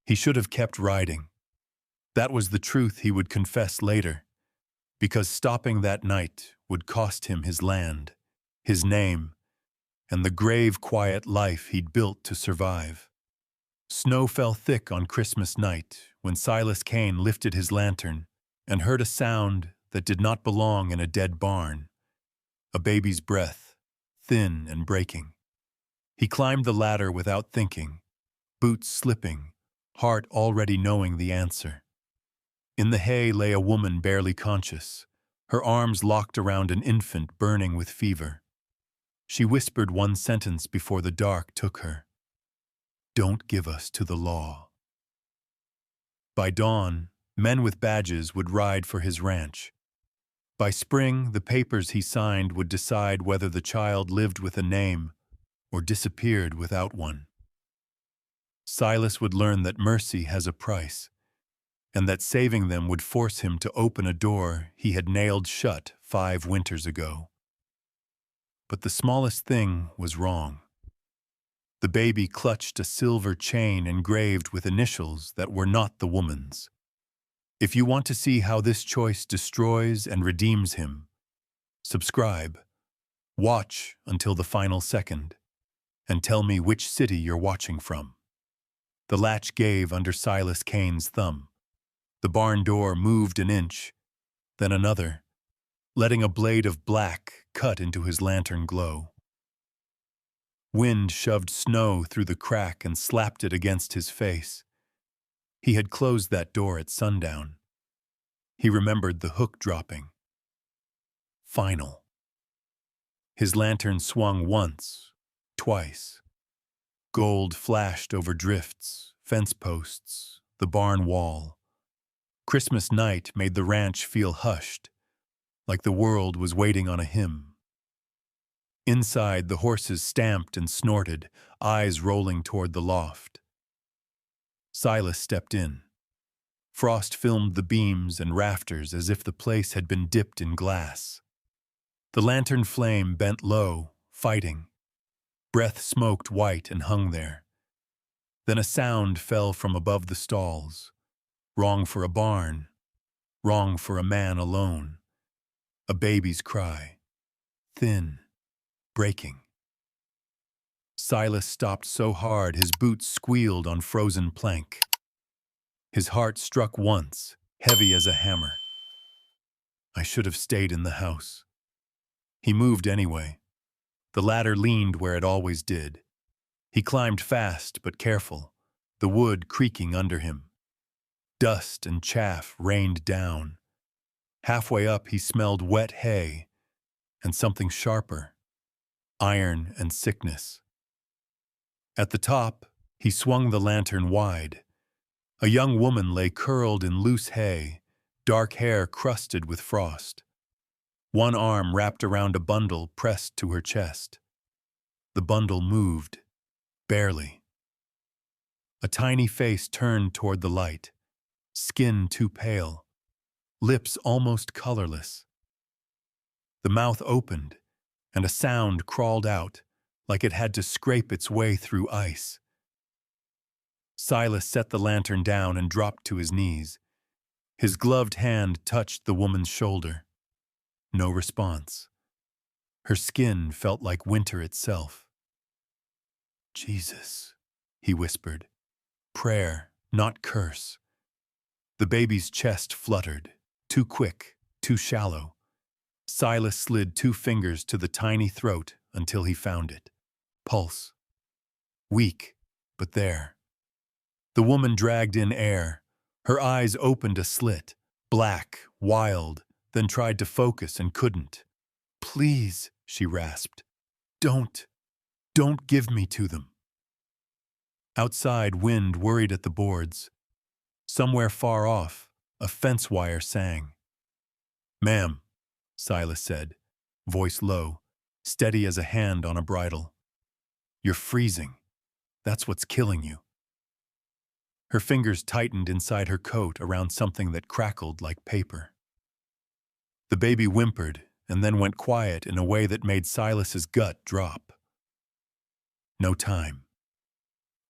He should have kept riding. That was the truth he would confess later, because stopping that night would cost him his land, his name, and the grave, quiet life he'd built to survive. Snow fell thick on Christmas night when Silas Kane lifted his lantern and heard a sound that did not belong in a dead barn, a baby's breath, thin and breaking. He climbed the ladder without thinking, boots slipping, heart already knowing the answer. In the hay lay a woman barely conscious, her arms locked around an infant burning with fever. She whispered one sentence before the dark took her. "Don't give us to the law." By dawn, men with badges would ride for his ranch. By spring, the papers he signed would decide whether the child lived with a name or disappeared without one. Silas would learn that mercy has a price, and that saving them would force him to open a door he had nailed shut 5 winters ago. But the smallest thing was wrong. The baby clutched a silver chain engraved with initials that were not the woman's. If you want to see how this choice destroys and redeems him, subscribe, watch until the final second, and tell me which city you're watching from. The latch gave under Silas Kane's thumb. The barn door moved an inch, then another, letting a blade of black cut into his lantern glow. Wind shoved snow through the crack and slapped it against his face. He had closed that door at sundown. He remembered the hook dropping. Final. His lantern swung once, twice. Gold flashed over drifts, fence posts, the barn wall. Christmas night made the ranch feel hushed, like the world was waiting on a hymn. Inside, the horses stamped and snorted, eyes rolling toward the loft. Silas stepped in. Frost filmed the beams and rafters as if the place had been dipped in glass. The lantern flame bent low, fighting. Breath smoked white and hung there. Then a sound fell from above the stalls. Wrong for a barn. Wrong for a man alone. A baby's cry. Thin. Breaking. Silas stopped so hard his boots squealed on frozen plank. His heart struck once, heavy as a hammer. I should have stayed in the house. He moved anyway. The ladder leaned where it always did. He climbed fast but careful, the wood creaking under him. Dust and chaff rained down. Halfway up he smelled wet hay and something sharper. Iron and sickness. At the top, he swung the lantern wide. A young woman lay curled in loose hay, dark hair crusted with frost. One arm wrapped around a bundle pressed to her chest. The bundle moved, barely. A tiny face turned toward the light, skin too pale, lips almost colorless. The mouth opened, and a sound crawled out, like it had to scrape its way through ice. Silas set the lantern down and dropped to his knees. His gloved hand touched the woman's shoulder. No response. Her skin felt like winter itself. Jesus, he whispered. Prayer, not curse. The baby's chest fluttered, too quick, too shallow. Silas slid 2 fingers to the tiny throat until he found it. Pulse. Weak, but there. The woman dragged in air. Her eyes opened a slit, black, wild, then tried to focus and couldn't. Please, she rasped. Don't give me to them. Outside, wind worried at the boards. Somewhere far off, a fence wire sang. Ma'am, Silas said, voice low, steady as a hand on a bridle. You're freezing. That's what's killing you. Her fingers tightened inside her coat around something that crackled like paper. The baby whimpered and then went quiet in a way that made Silas's gut drop. No time.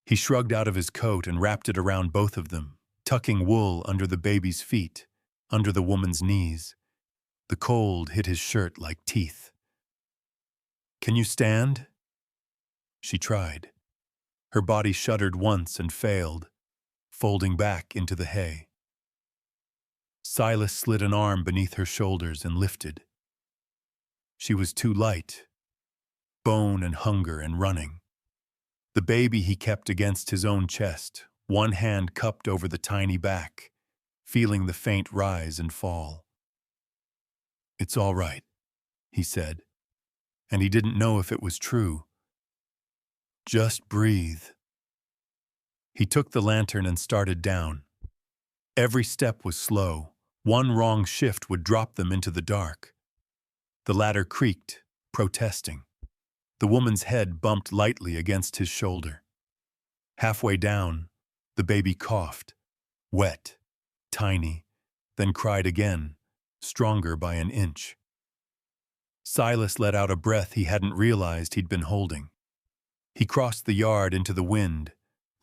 He shrugged out of his coat and wrapped it around both of them, tucking wool under the baby's feet, under the woman's knees. The cold hit his shirt like teeth. "Can you stand?" She tried. Her body shuddered once and failed, folding back into the hay. Silas slid an arm beneath her shoulders and lifted. She was too light, bone and hunger and running. The baby he kept against his own chest, one hand cupped over the tiny back, feeling the faint rise and fall. "It's all right," he said, and he didn't know if it was true. "Just breathe." He took the lantern and started down. Every step was slow. One wrong shift would drop them into the dark. The ladder creaked, protesting. The woman's head bumped lightly against his shoulder. Halfway down, the baby coughed, wet, tiny, then cried again, stronger by an inch. Silas let out a breath he hadn't realized he'd been holding. He crossed the yard into the wind,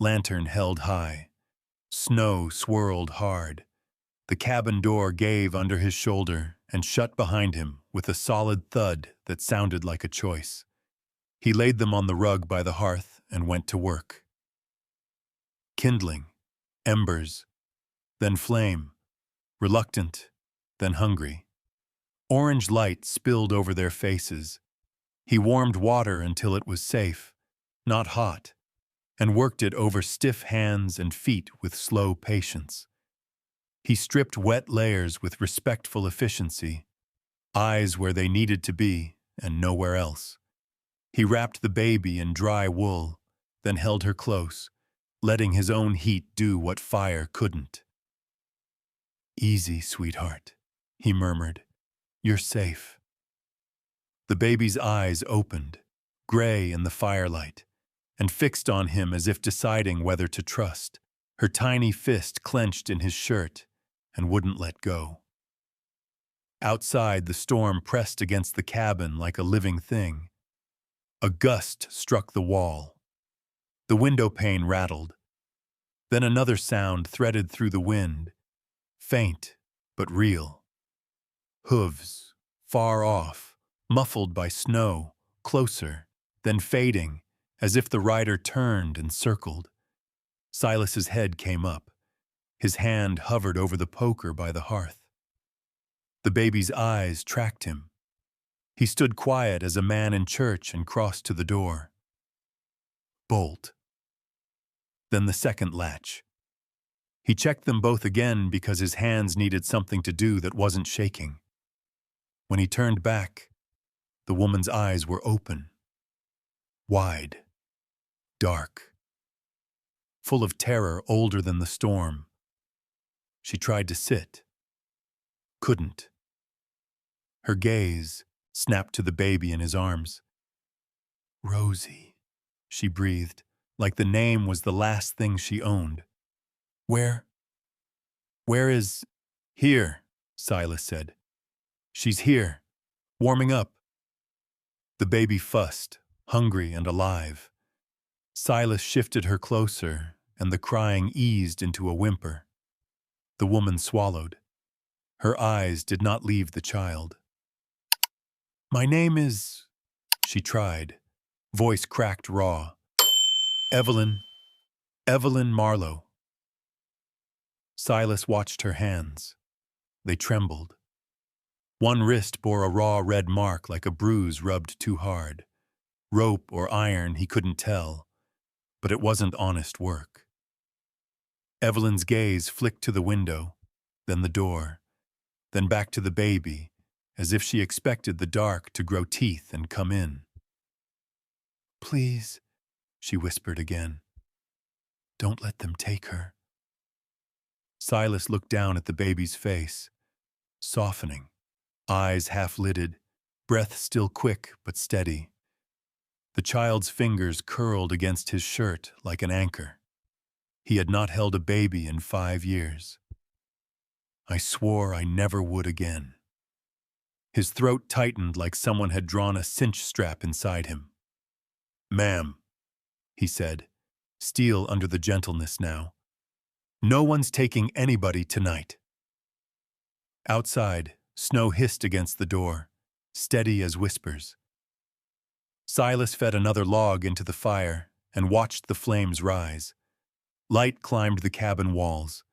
lantern held high. Snow swirled hard. The cabin door gave under his shoulder and shut behind him with a solid thud that sounded like a choice. He laid them on the rug by the hearth and went to work. Kindling, embers, then flame, reluctant, then hungry. Orange light spilled over their faces. He warmed water until it was safe, not hot, and worked it over stiff hands and feet with slow patience. He stripped wet layers with respectful efficiency, eyes where they needed to be and nowhere else. He wrapped the baby in dry wool, then held her close, letting his own heat do what fire couldn't. "Easy, sweetheart," he murmured. "You're safe." The baby's eyes opened, gray in the firelight, and fixed on him as if deciding whether to trust. Her tiny fist clenched in his shirt and wouldn't let go. Outside, the storm pressed against the cabin like a living thing. A gust struck the wall. The window pane rattled. Then another sound threaded through the wind, faint but real. Hooves, far off, muffled by snow, closer, then fading, as if the rider turned and circled. Silas's head came up. His hand hovered over the poker by the hearth. The baby's eyes tracked him. He stood quiet as a man in church and crossed to the door. Bolt. Then the second latch. He checked them both again because his hands needed something to do that wasn't shaking. When he turned back, the woman's eyes were open, wide, dark, full of terror older than the storm. She tried to sit. Couldn't. Her gaze snapped to the baby in his arms. "Rosie," she breathed, like the name was the last thing she owned. Where is—" "Here," Silas said. "She's here, warming up." The baby fussed, hungry and alive. Silas shifted her closer, and the crying eased into a whimper. The woman swallowed. Her eyes did not leave the child. "My name is—" she tried, voice cracked raw. "Evelyn Marlowe." Silas watched her hands. They trembled. One wrist bore a raw red mark like a bruise rubbed too hard. Rope or iron, he couldn't tell, but it wasn't honest work. Evelyn's gaze flicked to the window, then the door, then back to the baby, as if she expected the dark to grow teeth and come in. "Please," she whispered again. "Don't let them take her." Silas looked down at the baby's face, softening, eyes half-lidded, breath still quick but steady. The child's fingers curled against his shirt like an anchor. He had not held a baby in 5 years. "I swore I never would again." His throat tightened like someone had drawn a cinch strap inside him. "Ma'am," he said, steel under the gentleness now. No one's taking anybody tonight. Outside, snow hissed against the door, steady as whispers. Silas fed another log into the fire and watched the flames rise. Light climbed the cabin walls,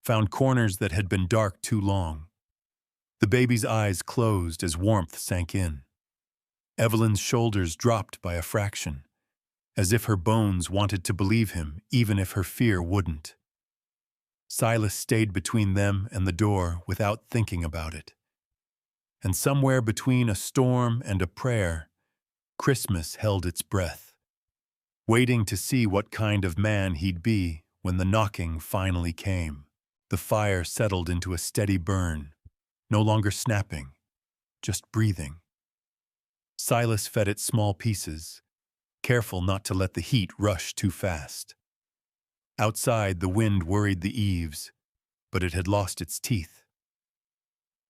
found corners that had been dark too long. The baby's eyes closed as warmth sank in. Evelyn's shoulders dropped by a fraction, as if her bones wanted to believe him even if her fear wouldn't. Silas stayed between them and the door without thinking about it. And somewhere between a storm and a prayer, Christmas held its breath, waiting to see what kind of man he'd be when the knocking finally came. The fire settled into a steady burn, no longer snapping, just breathing. Silas fed it small pieces, careful not to let the heat rush too fast. Outside, the wind worried the eaves, but it had lost its teeth.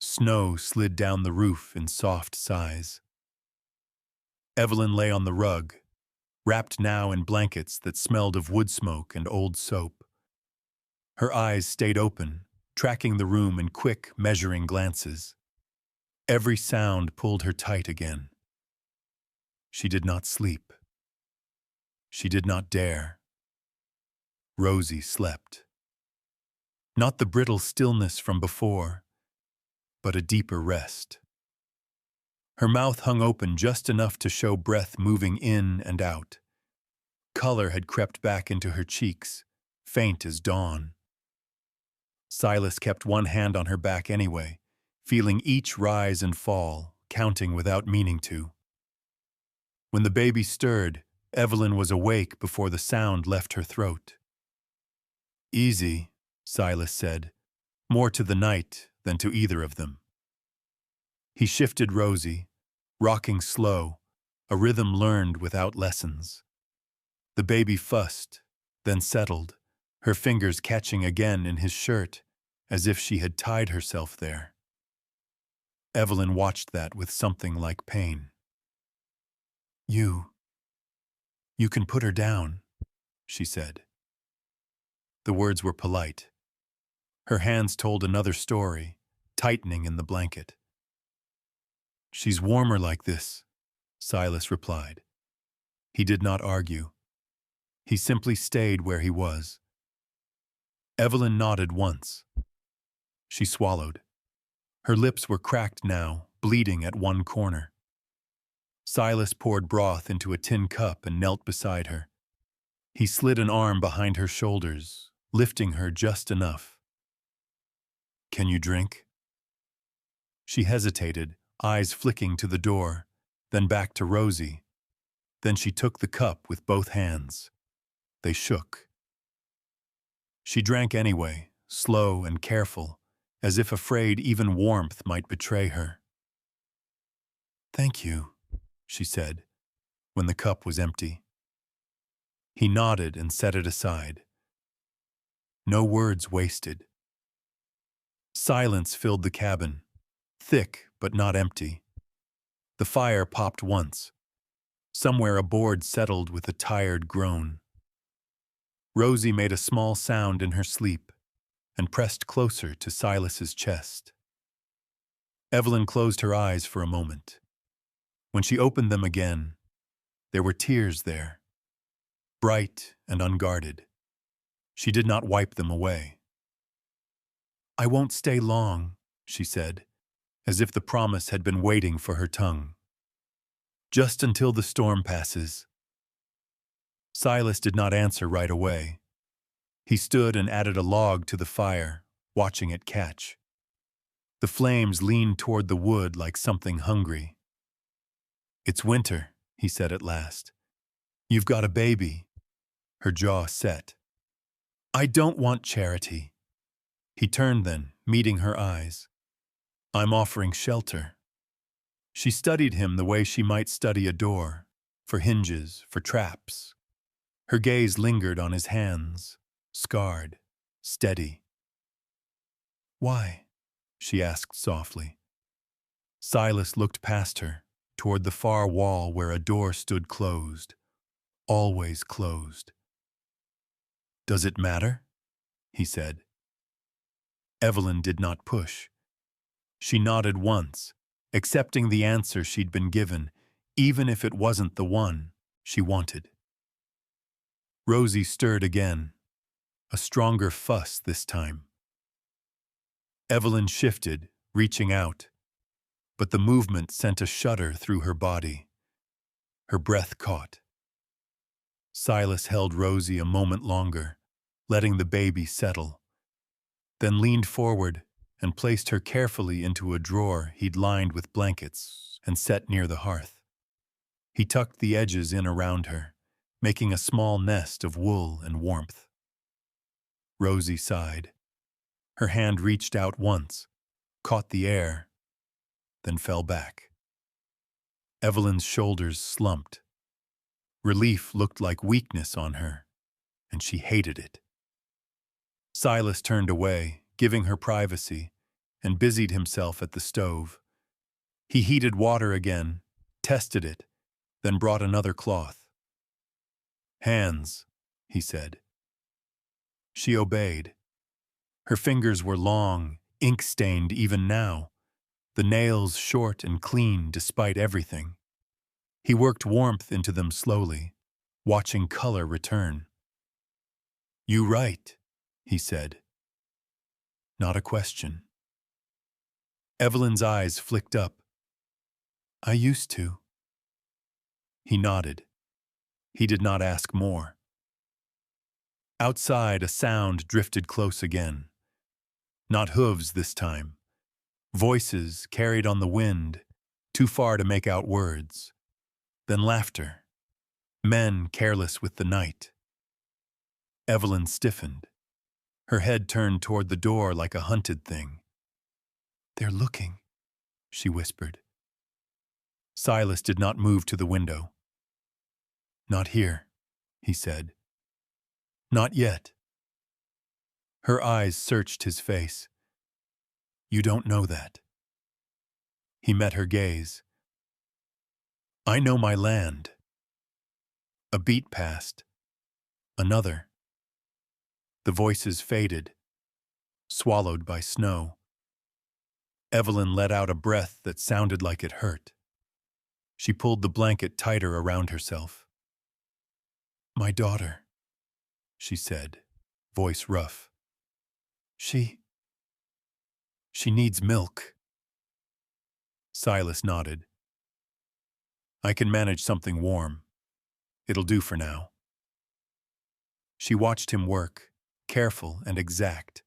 Snow slid down the roof in soft sighs. Evelyn lay on the rug, wrapped now in blankets that smelled of wood smoke and old soap. Her eyes stayed open, tracking the room in quick, measuring glances. Every sound pulled her tight again. She did not sleep. She did not dare. Rosie slept. Not the brittle stillness from before, but a deeper rest. Her mouth hung open just enough to show breath moving in and out. Color had crept back into her cheeks, faint as dawn. Silas kept one hand on her back anyway, feeling each rise and fall, counting without meaning to. When the baby stirred, Evelyn was awake before the sound left her throat. "Easy," Silas said, more to the night than to either of them. He shifted Rosie, rocking slow, a rhythm learned without lessons. The baby fussed, then settled, her fingers catching again in his shirt, as if she had tied herself there. Evelyn watched that with something like pain. You can put her down," she said. The words were polite. Her hands told another story, tightening in the blanket. "She's warmer like this," Silas replied. He did not argue. He simply stayed where he was. Evelyn nodded once. She swallowed. Her lips were cracked now, bleeding at one corner. Silas poured broth into a tin cup and knelt beside her. He slid an arm behind her shoulders, lifting her just enough. "Can you drink?" She hesitated, eyes flicking to the door, then back to Rosie. Then she took the cup with both hands. They shook. She drank anyway, slow and careful, as if afraid even warmth might betray her. "Thank you," she said, when the cup was empty. He nodded and set it aside. No words wasted. Silence filled the cabin, thick but not empty. The fire popped once. Somewhere a board settled with a tired groan. Rosie made a small sound in her sleep and pressed closer to Silas's chest. Evelyn closed her eyes for a moment. When she opened them again, there were tears there, bright and unguarded. She did not wipe them away. "I won't stay long," she said, as if the promise had been waiting for her tongue. "Just until the storm passes." Silas did not answer right away. He stood and added a log to the fire, watching it catch. The flames leaned toward the wood like something hungry. "It's winter," he said at last. "You've got a baby." Her jaw set. "I don't want charity." He turned then, meeting her eyes. "I'm offering shelter." She studied him the way she might study a door, for hinges, for traps. Her gaze lingered on his hands, scarred, steady. "Why?" she asked softly. Silas looked past her, toward the far wall where a door stood closed, always closed. "Does it matter?" he said. Evelyn did not push. She nodded once, accepting the answer she'd been given, even if it wasn't the one she wanted. Rosie stirred again, a stronger fuss this time. Evelyn shifted, reaching out, but the movement sent a shudder through her body. Her breath caught. Silas held Rosie a moment longer, letting the baby settle, then leaned forward and placed her carefully into a drawer he'd lined with blankets and set near the hearth. He tucked the edges in around her, making a small nest of wool and warmth. Rosie sighed. Her hand reached out once, caught the air, then fell back. Evelyn's shoulders slumped. Relief looked like weakness on her, and she hated it. Silas turned away, giving her privacy, and busied himself at the stove. He heated water again, tested it, then brought another cloth. "Hands," he said. She obeyed. Her fingers were long, ink-stained even now, the nails short and clean despite everything. He worked warmth into them slowly, watching color return. "You right," he said. Not a question. Evelyn's eyes flicked up. "I used to." He nodded. He did not ask more. Outside, a sound drifted close again. Not hooves this time. Voices carried on the wind, too far to make out words. Then laughter. Men careless with the night. Evelyn stiffened. Her head turned toward the door like a hunted thing. "They're looking," she whispered. Silas did not move to the window. "Not here," he said. "Not yet." Her eyes searched his face. "You don't know that." He met her gaze. "I know my land." A beat passed. Another. The voices faded, swallowed by snow. Evelyn let out a breath that sounded like it hurt. She pulled the blanket tighter around herself. "My daughter," she said, voice rough. She needs milk." Silas nodded. "I can manage something warm. It'll do for now." She watched him work, careful and exact,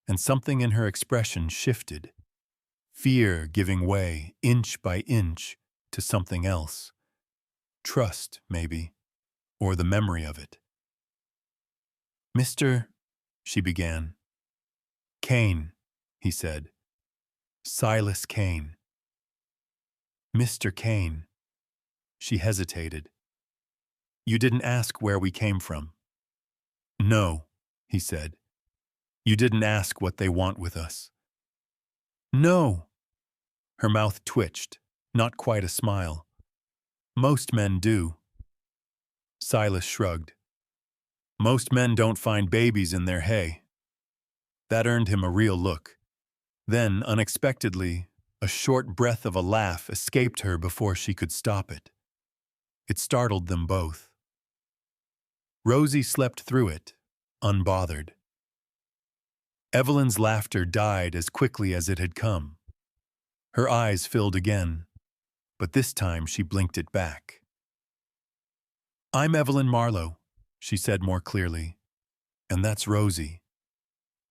and something in her expression shifted, fear giving way, inch by inch, to something else. Trust, maybe, or the memory of it. "Mr. she began. "Kane," he said. "Silas Kane." "Mr. Kane." She hesitated. "You didn't ask where we came from." "No," he said. "You didn't ask what they want with us." "No!" Her mouth twitched, not quite a smile. "Most men do." Silas shrugged. "Most men don't find babies in their hay." That earned him a real look. Then, unexpectedly, a short breath of a laugh escaped her before she could stop it. It startled them both. Rosie slept through it, unbothered. Evelyn's laughter died as quickly as it had come. Her eyes filled again, but this time she blinked it back. "I'm Evelyn Marlowe," she said more clearly. "And that's Rosie."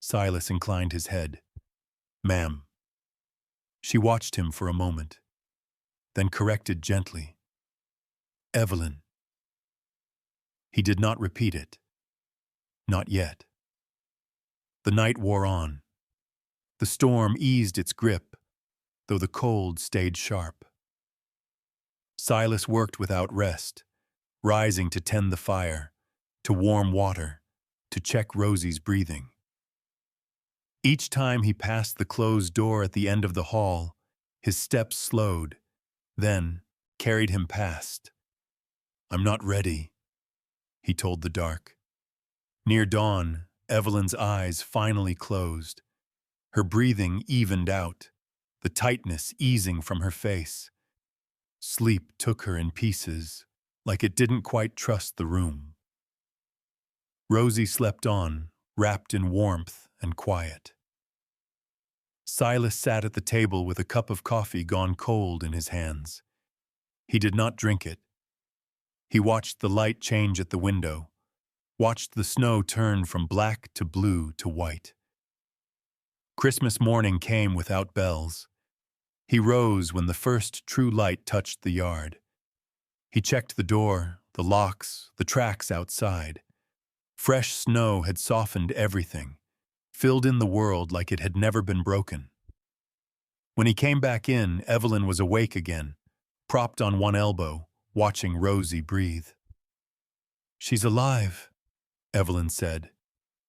Silas inclined his head. "Ma'am." She watched him for a moment, then corrected gently. "Evelyn." He did not repeat it. Not yet. The night wore on. The storm eased its grip, though the cold stayed sharp. Silas worked without rest, rising to tend the fire, to warm water, to check Rosie's breathing. Each time he passed the closed door at the end of the hall, his steps slowed, then carried him past. "I'm not ready," he told the dark. Near dawn, Evelyn's eyes finally closed. Her breathing evened out, the tightness easing from her face. Sleep took her in pieces, like it didn't quite trust the room. Rosie slept on, wrapped in warmth and quiet. Silas sat at the table with a cup of coffee gone cold in his hands. He did not drink it. He watched the light change at the window, watched the snow turn from black to blue to white. Christmas morning came without bells. He rose when the first true light touched the yard. He checked the door, the locks, the tracks outside. Fresh snow had softened everything, filled in the world like it had never been broken. When he came back in, Evelyn was awake again, propped on one elbow, watching Rosie breathe. "She's alive," Evelyn said,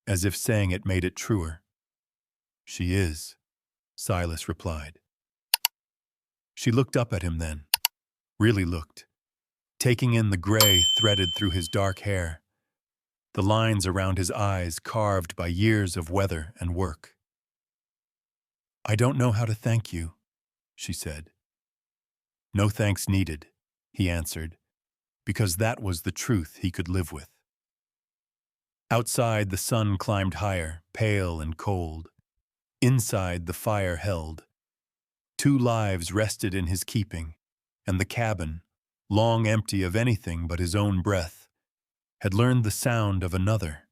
as if saying it made it truer. "She is," Silas replied. She looked up at him then, really looked, taking in the gray threaded through his dark hair, the lines around his eyes carved by years of weather and work. "I don't know how to thank you," she said. "No thanks needed," he answered, because that was the truth he could live with. Outside, the sun climbed higher, pale and cold. Inside, the fire held. 2 lives rested in his keeping, and the cabin, long empty of anything but his own breath, had learned the sound of another.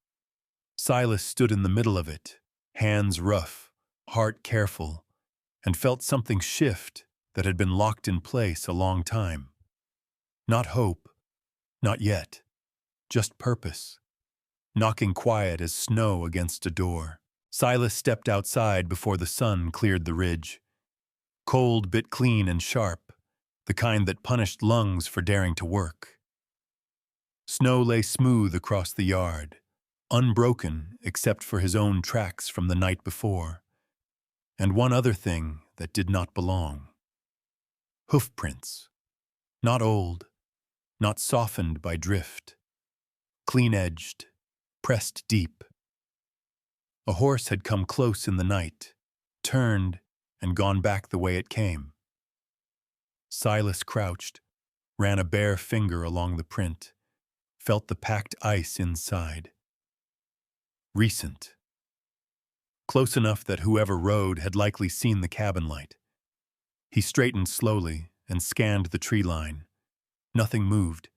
Silas stood in the middle of it, hands rough, heart careful, and felt something shift that had been locked in place a long time. Not hope, not yet, just purpose, knocking quiet as snow against a door. Silas stepped outside before the sun cleared the ridge. Cold but clean and sharp, the kind that punished lungs for daring to work. Snow lay smooth across the yard, unbroken except for his own tracks from the night before, and one other thing that did not belong. Hoof prints, not old, not softened by drift, clean-edged, pressed deep. A horse had come close in the night, turned, and gone back the way it came. Silas crouched, ran a bare finger along the print, felt the packed ice inside. Recent. Close enough that whoever rode had likely seen the cabin light. He straightened slowly and scanned the tree line. Nothing moved,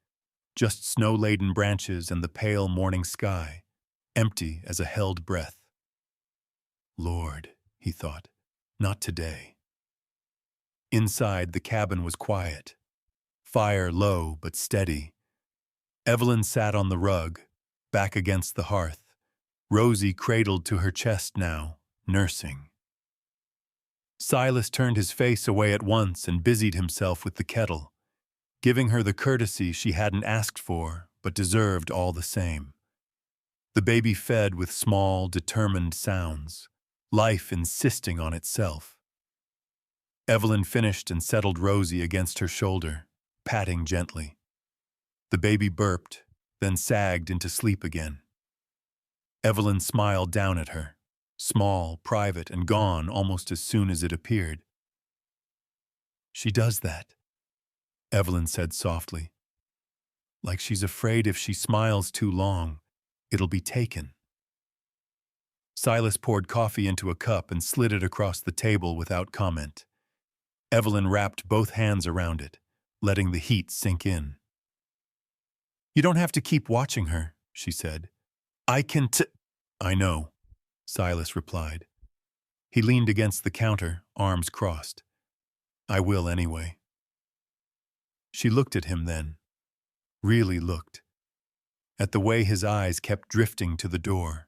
just snow-laden branches and the pale morning sky, empty as a held breath. Lord, he thought, not today. Inside, the cabin was quiet, fire low but steady. Evelyn sat on the rug, back against the hearth, Rosie cradled to her chest now, nursing. Silas turned his face away at once and busied himself with the kettle, giving her the courtesy she hadn't asked for but deserved all the same. The baby fed with small, determined sounds, life insisting on itself. Evelyn finished and settled Rosie against her shoulder, patting gently. The baby burped, then sagged into sleep again. Evelyn smiled down at her, small, private, and gone almost as soon as it appeared. "She does that," Evelyn said softly. "Like she's afraid if she smiles too long, it'll be taken." Silas poured coffee into a cup and slid it across the table without comment. Evelyn wrapped both hands around it, letting the heat sink in. "You don't have to keep watching her," she said. "I can I know," Silas replied. He leaned against the counter, arms crossed. "I will anyway." She looked at him then, really looked, at the way his eyes kept drifting to the door,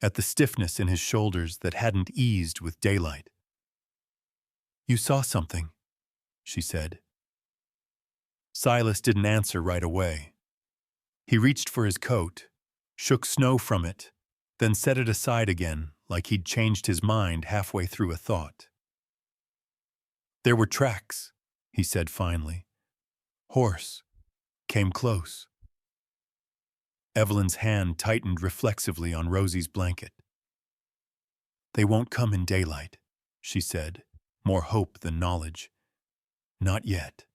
at the stiffness in his shoulders that hadn't eased with daylight. "You saw something," she said. Silas didn't answer right away. He reached for his coat, shook snow from it, then set it aside again like he'd changed his mind halfway through a thought. "There were tracks," he said finally. "Horse. Came close." Evelyn's hand tightened reflexively on Rosie's blanket. "They won't come in daylight," she said, more hope than knowledge. "Not yet."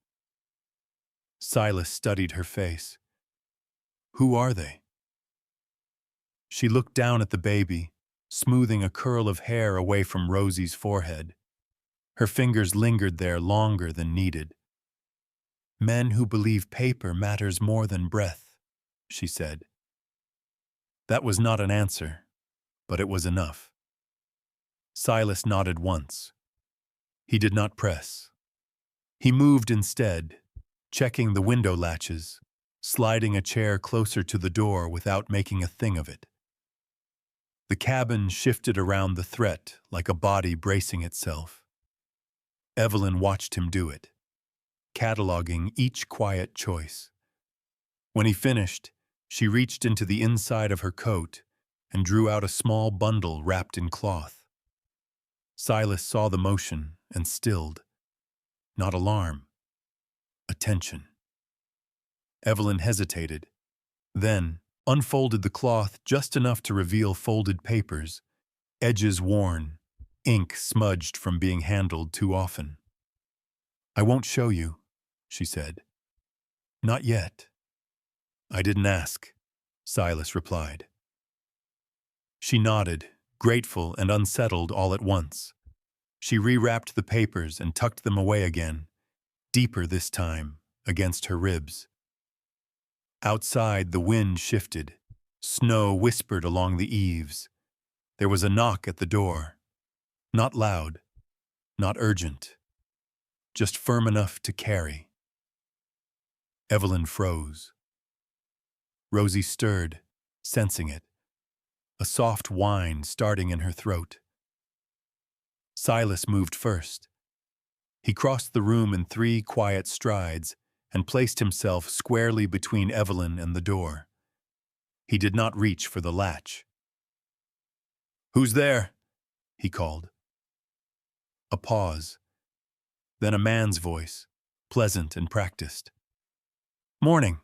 Silas studied her face. "Who are they?" She looked down at the baby, smoothing a curl of hair away from Rosie's forehead. Her fingers lingered there longer than needed. "Men who believe paper matters more than breath," she said. That was not an answer, but it was enough. Silas nodded once. He did not press. He moved instead, checking the window latches, sliding a chair closer to the door without making a thing of it. The cabin shifted around the threat like a body bracing itself. Evelyn watched him do it, cataloging each quiet choice. When he finished, she reached into the inside of her coat and drew out a small bundle wrapped in cloth. Silas saw the motion and stilled. Not alarm. Attention. Evelyn hesitated, then unfolded the cloth just enough to reveal folded papers, edges worn, ink smudged from being handled too often. "I won't show you," she said. "Not yet." "I didn't ask," Silas replied. She nodded, grateful and unsettled all at once. She rewrapped the papers and tucked them away again, deeper this time, against her ribs. Outside, the wind shifted. Snow whispered along the eaves. There was a knock at the door. Not loud, not urgent, just firm enough to carry. Evelyn froze. Rosie stirred, sensing it, a soft whine starting in her throat. Silas moved first. He crossed the room in 3 quiet strides and placed himself squarely between Evelyn and the door. He did not reach for the latch. "Who's there?" he called. A pause. Then a man's voice, pleasant and practiced. "Morning,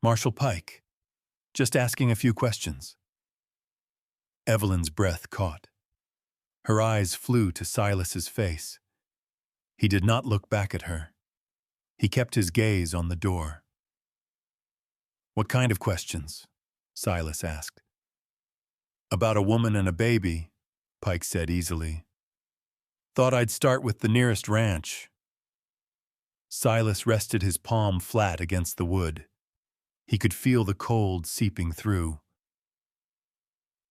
Marshal Pike. Just asking a few questions." Evelyn's breath caught. Her eyes flew to Silas's face. He did not look back at her. He kept his gaze on the door. "What kind of questions?" Silas asked. "About a woman and a baby," Pike said easily. "Thought I'd start with the nearest ranch." Silas rested his palm flat against the wood. He could feel the cold seeping through.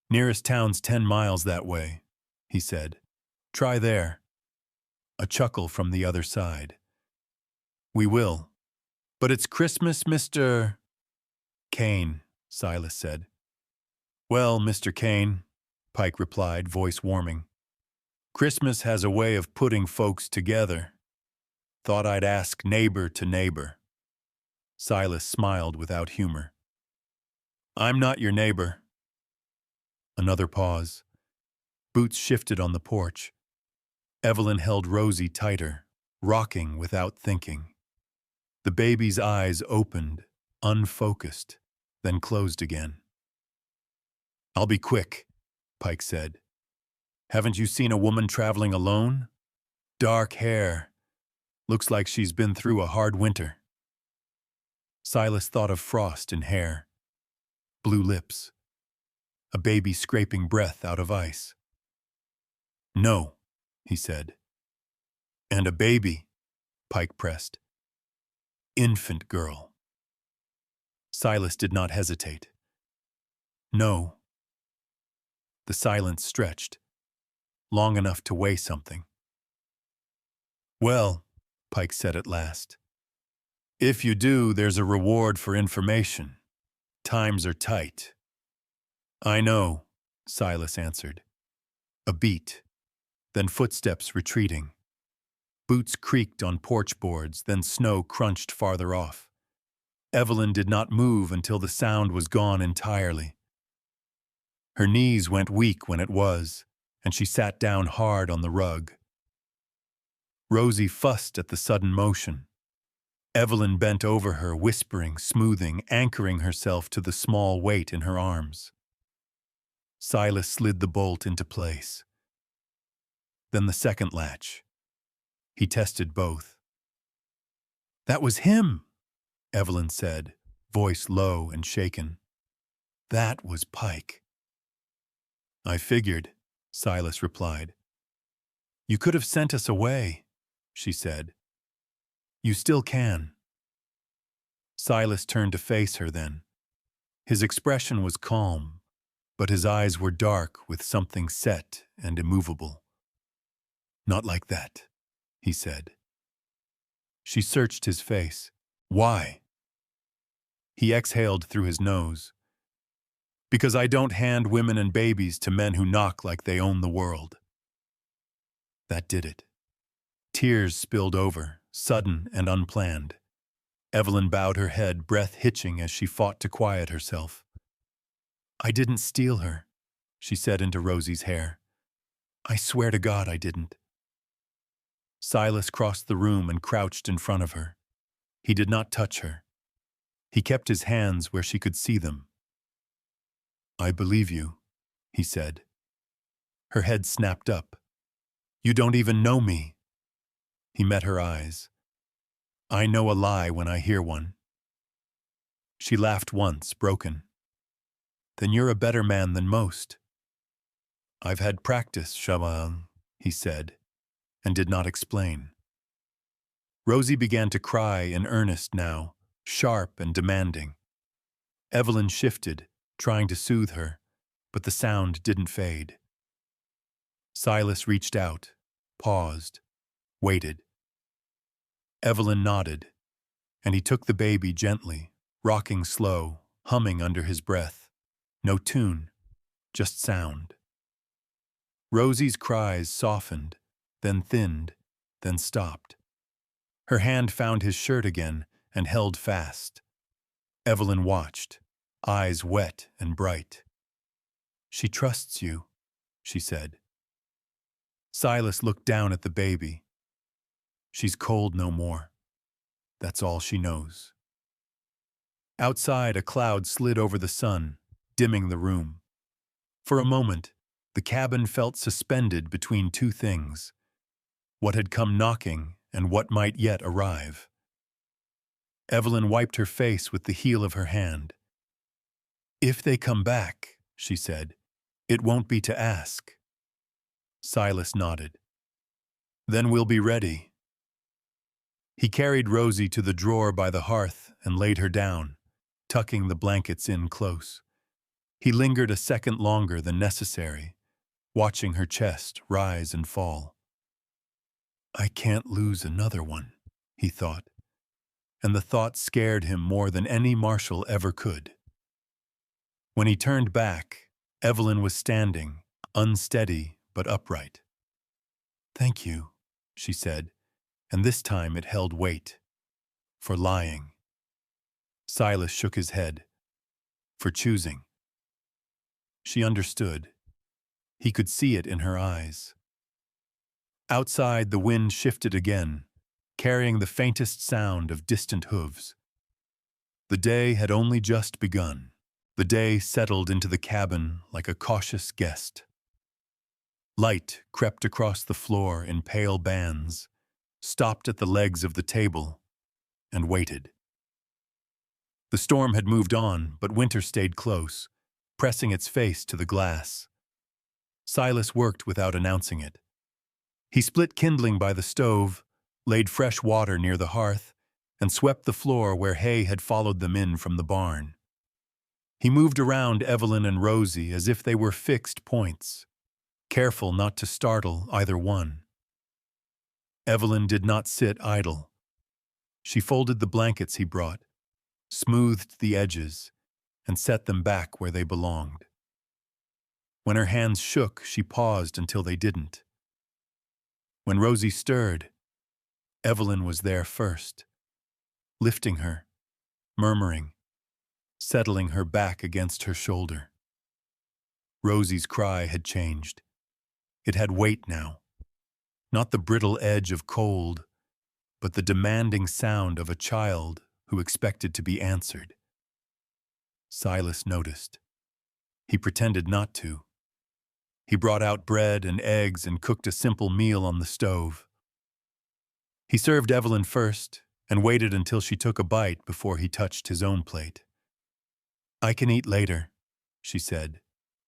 "Nearest town's 10 miles that way," he said. "Try there." A chuckle from the other side. "We will. But it's Christmas, Mr. Kane," Silas said. "Well, Mr. Kane," Pike replied, voice warming. "Christmas has a way of putting folks together. Thought I'd ask neighbor to neighbor." Silas smiled without humor. "I'm not your neighbor." Another pause. Boots shifted on the porch. Evelyn held Rosie tighter, rocking without thinking. The baby's eyes opened, unfocused, then closed again. "I'll be quick," Pike said. "Haven't you seen a woman traveling alone? Dark hair. Looks like she's been through a hard winter." Silas thought of frost in hair, blue lips, a baby scraping breath out of ice. "No," he said. "And a baby," Pike pressed. "Infant girl." Silas did not hesitate. "No." The silence stretched, long enough to weigh something. "Well," Pike said at last, "if you do, there's a reward for information. Times are tight." "I know," Silas answered. A beat, then footsteps retreating. Boots creaked on porch boards, then snow crunched farther off. Evelyn did not move until the sound was gone entirely. Her knees went weak when it was, and she sat down hard on the rug. Rosie fussed at the sudden motion. Evelyn bent over her, whispering, smoothing, anchoring herself to the small weight in her arms. Silas slid the bolt into place. Then the second latch. He tested both. "That was him," Evelyn said, voice low and shaken. "That was Pike." "I figured," Silas replied. "You could have sent us away," she said. "You still can." Silas turned to face her then. His expression was calm, but his eyes were dark with something set and immovable. "Not like that," he said. She searched his face. "Why?" He exhaled through his nose. "Because I don't hand women and babies to men who knock like they own the world." That did it. Tears spilled over, sudden and unplanned. Evelyn bowed her head, breath hitching as she fought to quiet herself. "I didn't steal her," she said into Rosie's hair. "I swear to God I didn't." Silas crossed the room and crouched in front of her. He did not touch her. He kept his hands where she could see them. "I believe you," he said. Her head snapped up. "You don't even know me." He met her eyes. "I know a lie when I hear one." She laughed once, broken. "Then you're a better man than most." "I've had practice, Shaman," he said, and did not explain. Rosie began to cry in earnest now, sharp and demanding. Evelyn shifted, trying to soothe her, but the sound didn't fade. Silas reached out, paused, waited. Evelyn nodded, and he took the baby gently, rocking slow, humming under his breath. No tune, just sound. Rosie's cries softened, then thinned, then stopped. Her hand found his shirt again and held fast. Evelyn watched, eyes wet and bright. "She trusts you," she said. Silas looked down at the baby. "She's cold no more. That's all she knows." Outside, a cloud slid over the sun, dimming the room. For a moment, the cabin felt suspended between two things: what had come knocking and what might yet arrive. Evelyn wiped her face with the heel of her hand. "If they come back," she said, "it won't be to ask." Silas nodded. "Then we'll be ready." He carried Rosie to the drawer by the hearth and laid her down, tucking the blankets in close. He lingered a second longer than necessary, watching her chest rise and fall. "I can't lose another one," he thought, and the thought scared him more than any marshal ever could. When he turned back, Evelyn was standing, unsteady but upright. "Thank you," she said, and this time it held weight. "For lying." Silas shook his head. "For choosing." She understood. He could see it in her eyes. Outside, the wind shifted again, carrying the faintest sound of distant hooves. The day had only just begun. The day settled into the cabin like a cautious guest. Light crept across the floor in pale bands, stopped at the legs of the table, and waited. The storm had moved on, but winter stayed close, pressing its face to the glass. Silas worked without announcing it. He split kindling by the stove, laid fresh water near the hearth, and swept the floor where hay had followed them in from the barn. He moved around Evelyn and Rosie as if they were fixed points, careful not to startle either one. Evelyn did not sit idle. She folded the blankets he brought, smoothed the edges, and set them back where they belonged. When her hands shook, she paused until they didn't. When Rosie stirred, Evelyn was there first, lifting her, murmuring, settling her back against her shoulder. Rosie's cry had changed. It had weight now, not the brittle edge of cold, but the demanding sound of a child who expected to be answered. Silas noticed. He pretended not to. He brought out bread and eggs and cooked a simple meal on the stove. He served Evelyn first and waited until she took a bite before he touched his own plate. "I can eat later," she said,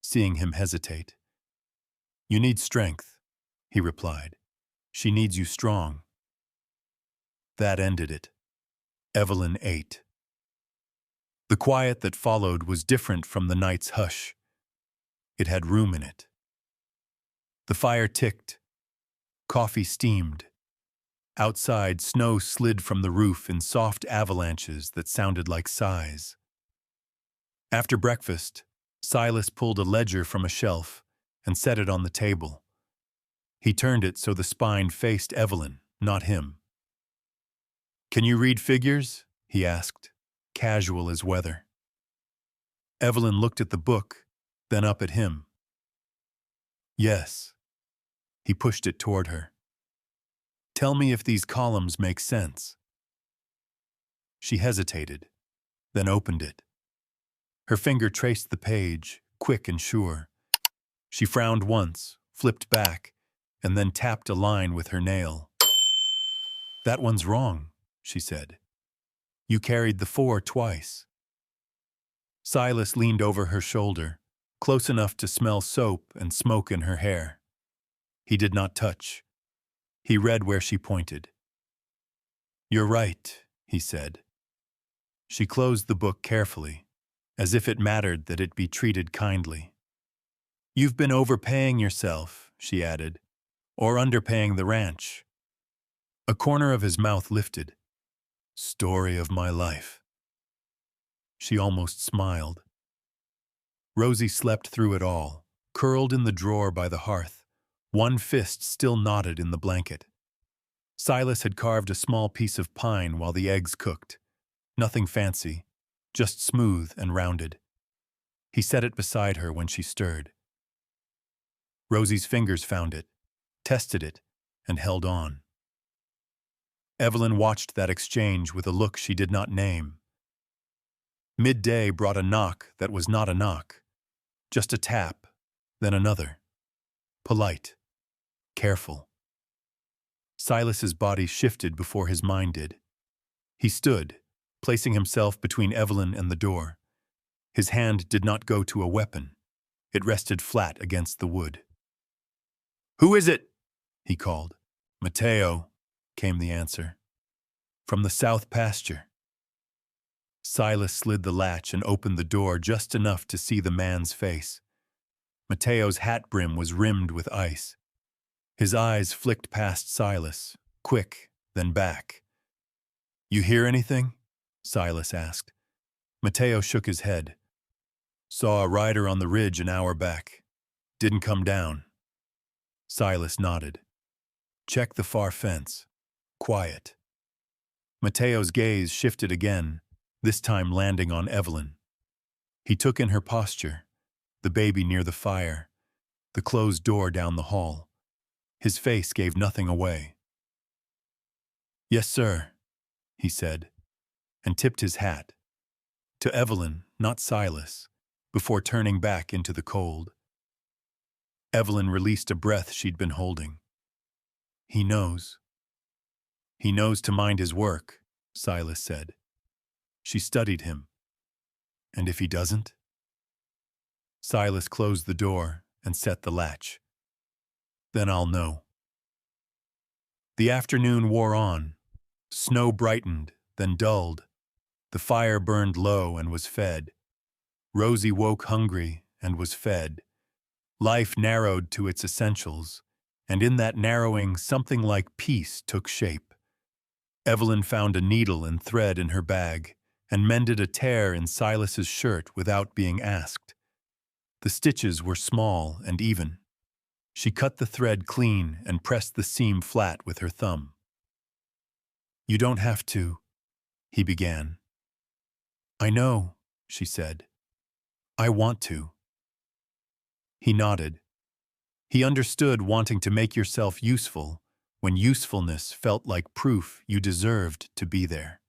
seeing him hesitate. "You need strength," he replied. "She needs you strong." That ended it. Evelyn ate. The quiet that followed was different from the night's hush. It had room in it. The fire ticked. Coffee steamed. Outside, snow slid from the roof in soft avalanches that sounded like sighs. After breakfast, Silas pulled a ledger from a shelf and set it on the table. He turned it so the spine faced Evelyn, not him. "Can you read figures?" he asked, casual as weather. Evelyn looked at the book, then up at him. "Yes." He pushed it toward her. "Tell me if these columns make sense." She hesitated, then opened it. Her finger traced the page, quick and sure. She frowned once, flipped back, and then tapped a line with her nail. "That one's wrong," she said. "You carried the 4 twice." Silas leaned over her shoulder, close enough to smell soap and smoke in her hair. He did not touch. He read where she pointed. "You're right," he said. She closed the book carefully, as if it mattered that it be treated kindly. "You've been overpaying yourself," she added, "or underpaying the ranch." A corner of his mouth lifted. "Story of my life." She almost smiled. Rosie slept through it all, curled in the drawer by the hearth, one fist still knotted in the blanket. Silas had carved a small piece of pine while the eggs cooked. Nothing fancy, just smooth and rounded. He set it beside her when she stirred. Rosie's fingers found it, tested it, and held on. Evelyn watched that exchange with a look she did not name. Midday brought a knock that was not a knock, just a tap, then another. Polite, careful. Silas's body shifted before his mind did. He stood, placing himself between Evelyn and the door. His hand did not go to a weapon. It rested flat against the wood. "Who is it?" he called. "Mateo," came the answer. "From the south pasture." Silas slid the latch and opened the door just enough to see the man's face. Mateo's hat brim was rimmed with ice. His eyes flicked past Silas, quick, then back. "You hear anything?" Silas asked. Mateo shook his head. "Saw a rider on the ridge an hour back. Didn't come down." Silas nodded. "Check the far fence. Quiet." Mateo's gaze shifted again, this time landing on Evelyn. He took in her posture, the baby near the fire, the closed door down the hall. His face gave nothing away. "Yes, sir," he said, and tipped his hat. To Evelyn, not Silas, before turning back into the cold. Evelyn released a breath she'd been holding. "He knows." "He knows to mind his work," Silas said. She studied him. "And if he doesn't?" Silas closed the door and set the latch. "Then I'll know." The afternoon wore on. Snow brightened, then dulled. The fire burned low and was fed. Rosie woke hungry and was fed. Life narrowed to its essentials, and in that narrowing something like peace took shape. Evelyn found a needle and thread in her bag and mended a tear in Silas's shirt without being asked. The stitches were small and even. She cut the thread clean and pressed the seam flat with her thumb. "You don't have to," he began. "I know," she said. "I want to." He nodded. He understood wanting to make yourself useful, when usefulness felt like proof you deserved to be there.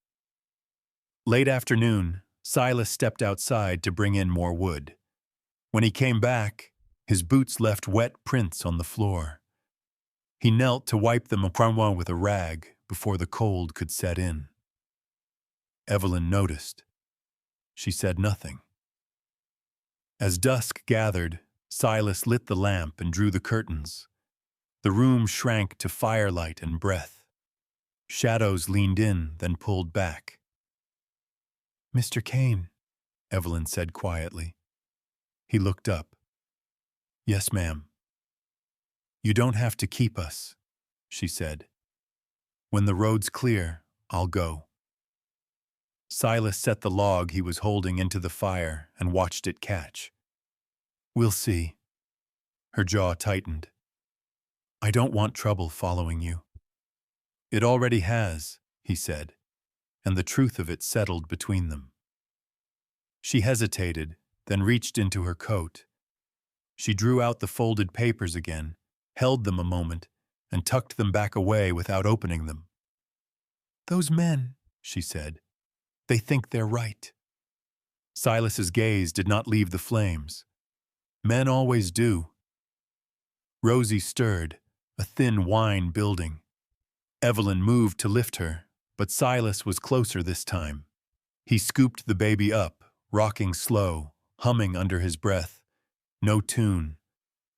Late afternoon, Silas stepped outside to bring in more wood. When he came back, his boots left wet prints on the floor. He knelt to wipe them with a rag before the cold could set in. Evelyn noticed. She said nothing. As dusk gathered, Silas lit the lamp and drew the curtains. The room shrank to firelight and breath. Shadows leaned in, then pulled back. "Mr. Kane," Evelyn said quietly. He looked up. "Yes, ma'am." "You don't have to keep us," she said. "When the road's clear, I'll go." Silas set the log he was holding into the fire and watched it catch. "We'll see." Her jaw tightened. "I don't want trouble following you." "It already has," he said, and the truth of it settled between them. She hesitated, then reached into her coat. She drew out the folded papers again, held them a moment, and tucked them back away without opening them. "Those men," she said, "they think they're right." Silas's gaze did not leave the flames. Men always do. Rosie stirred, a thin whine building. Evelyn moved to lift her, but Silas was closer this time. He scooped the baby up, rocking slow, humming under his breath. No tune,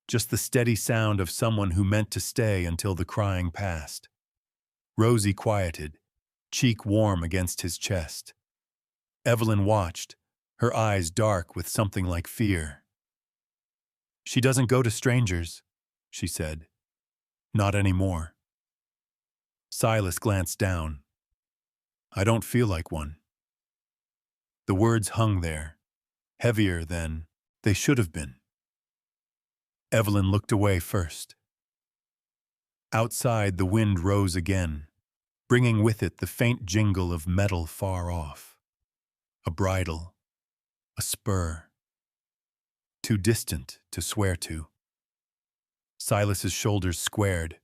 just the steady sound of someone who meant to stay until the crying passed. Rosie quieted, cheek warm against his chest. Evelyn watched, her eyes dark with something like fear. "She doesn't go to strangers," she said. "Not anymore." Silas glanced down. "I don't feel like one." The words hung there, heavier than they should have been. Evelyn looked away first. Outside, the wind rose again, bringing with it the faint jingle of metal far off. A bridle, a spur. Too distant to swear to. Silas's shoulders squared.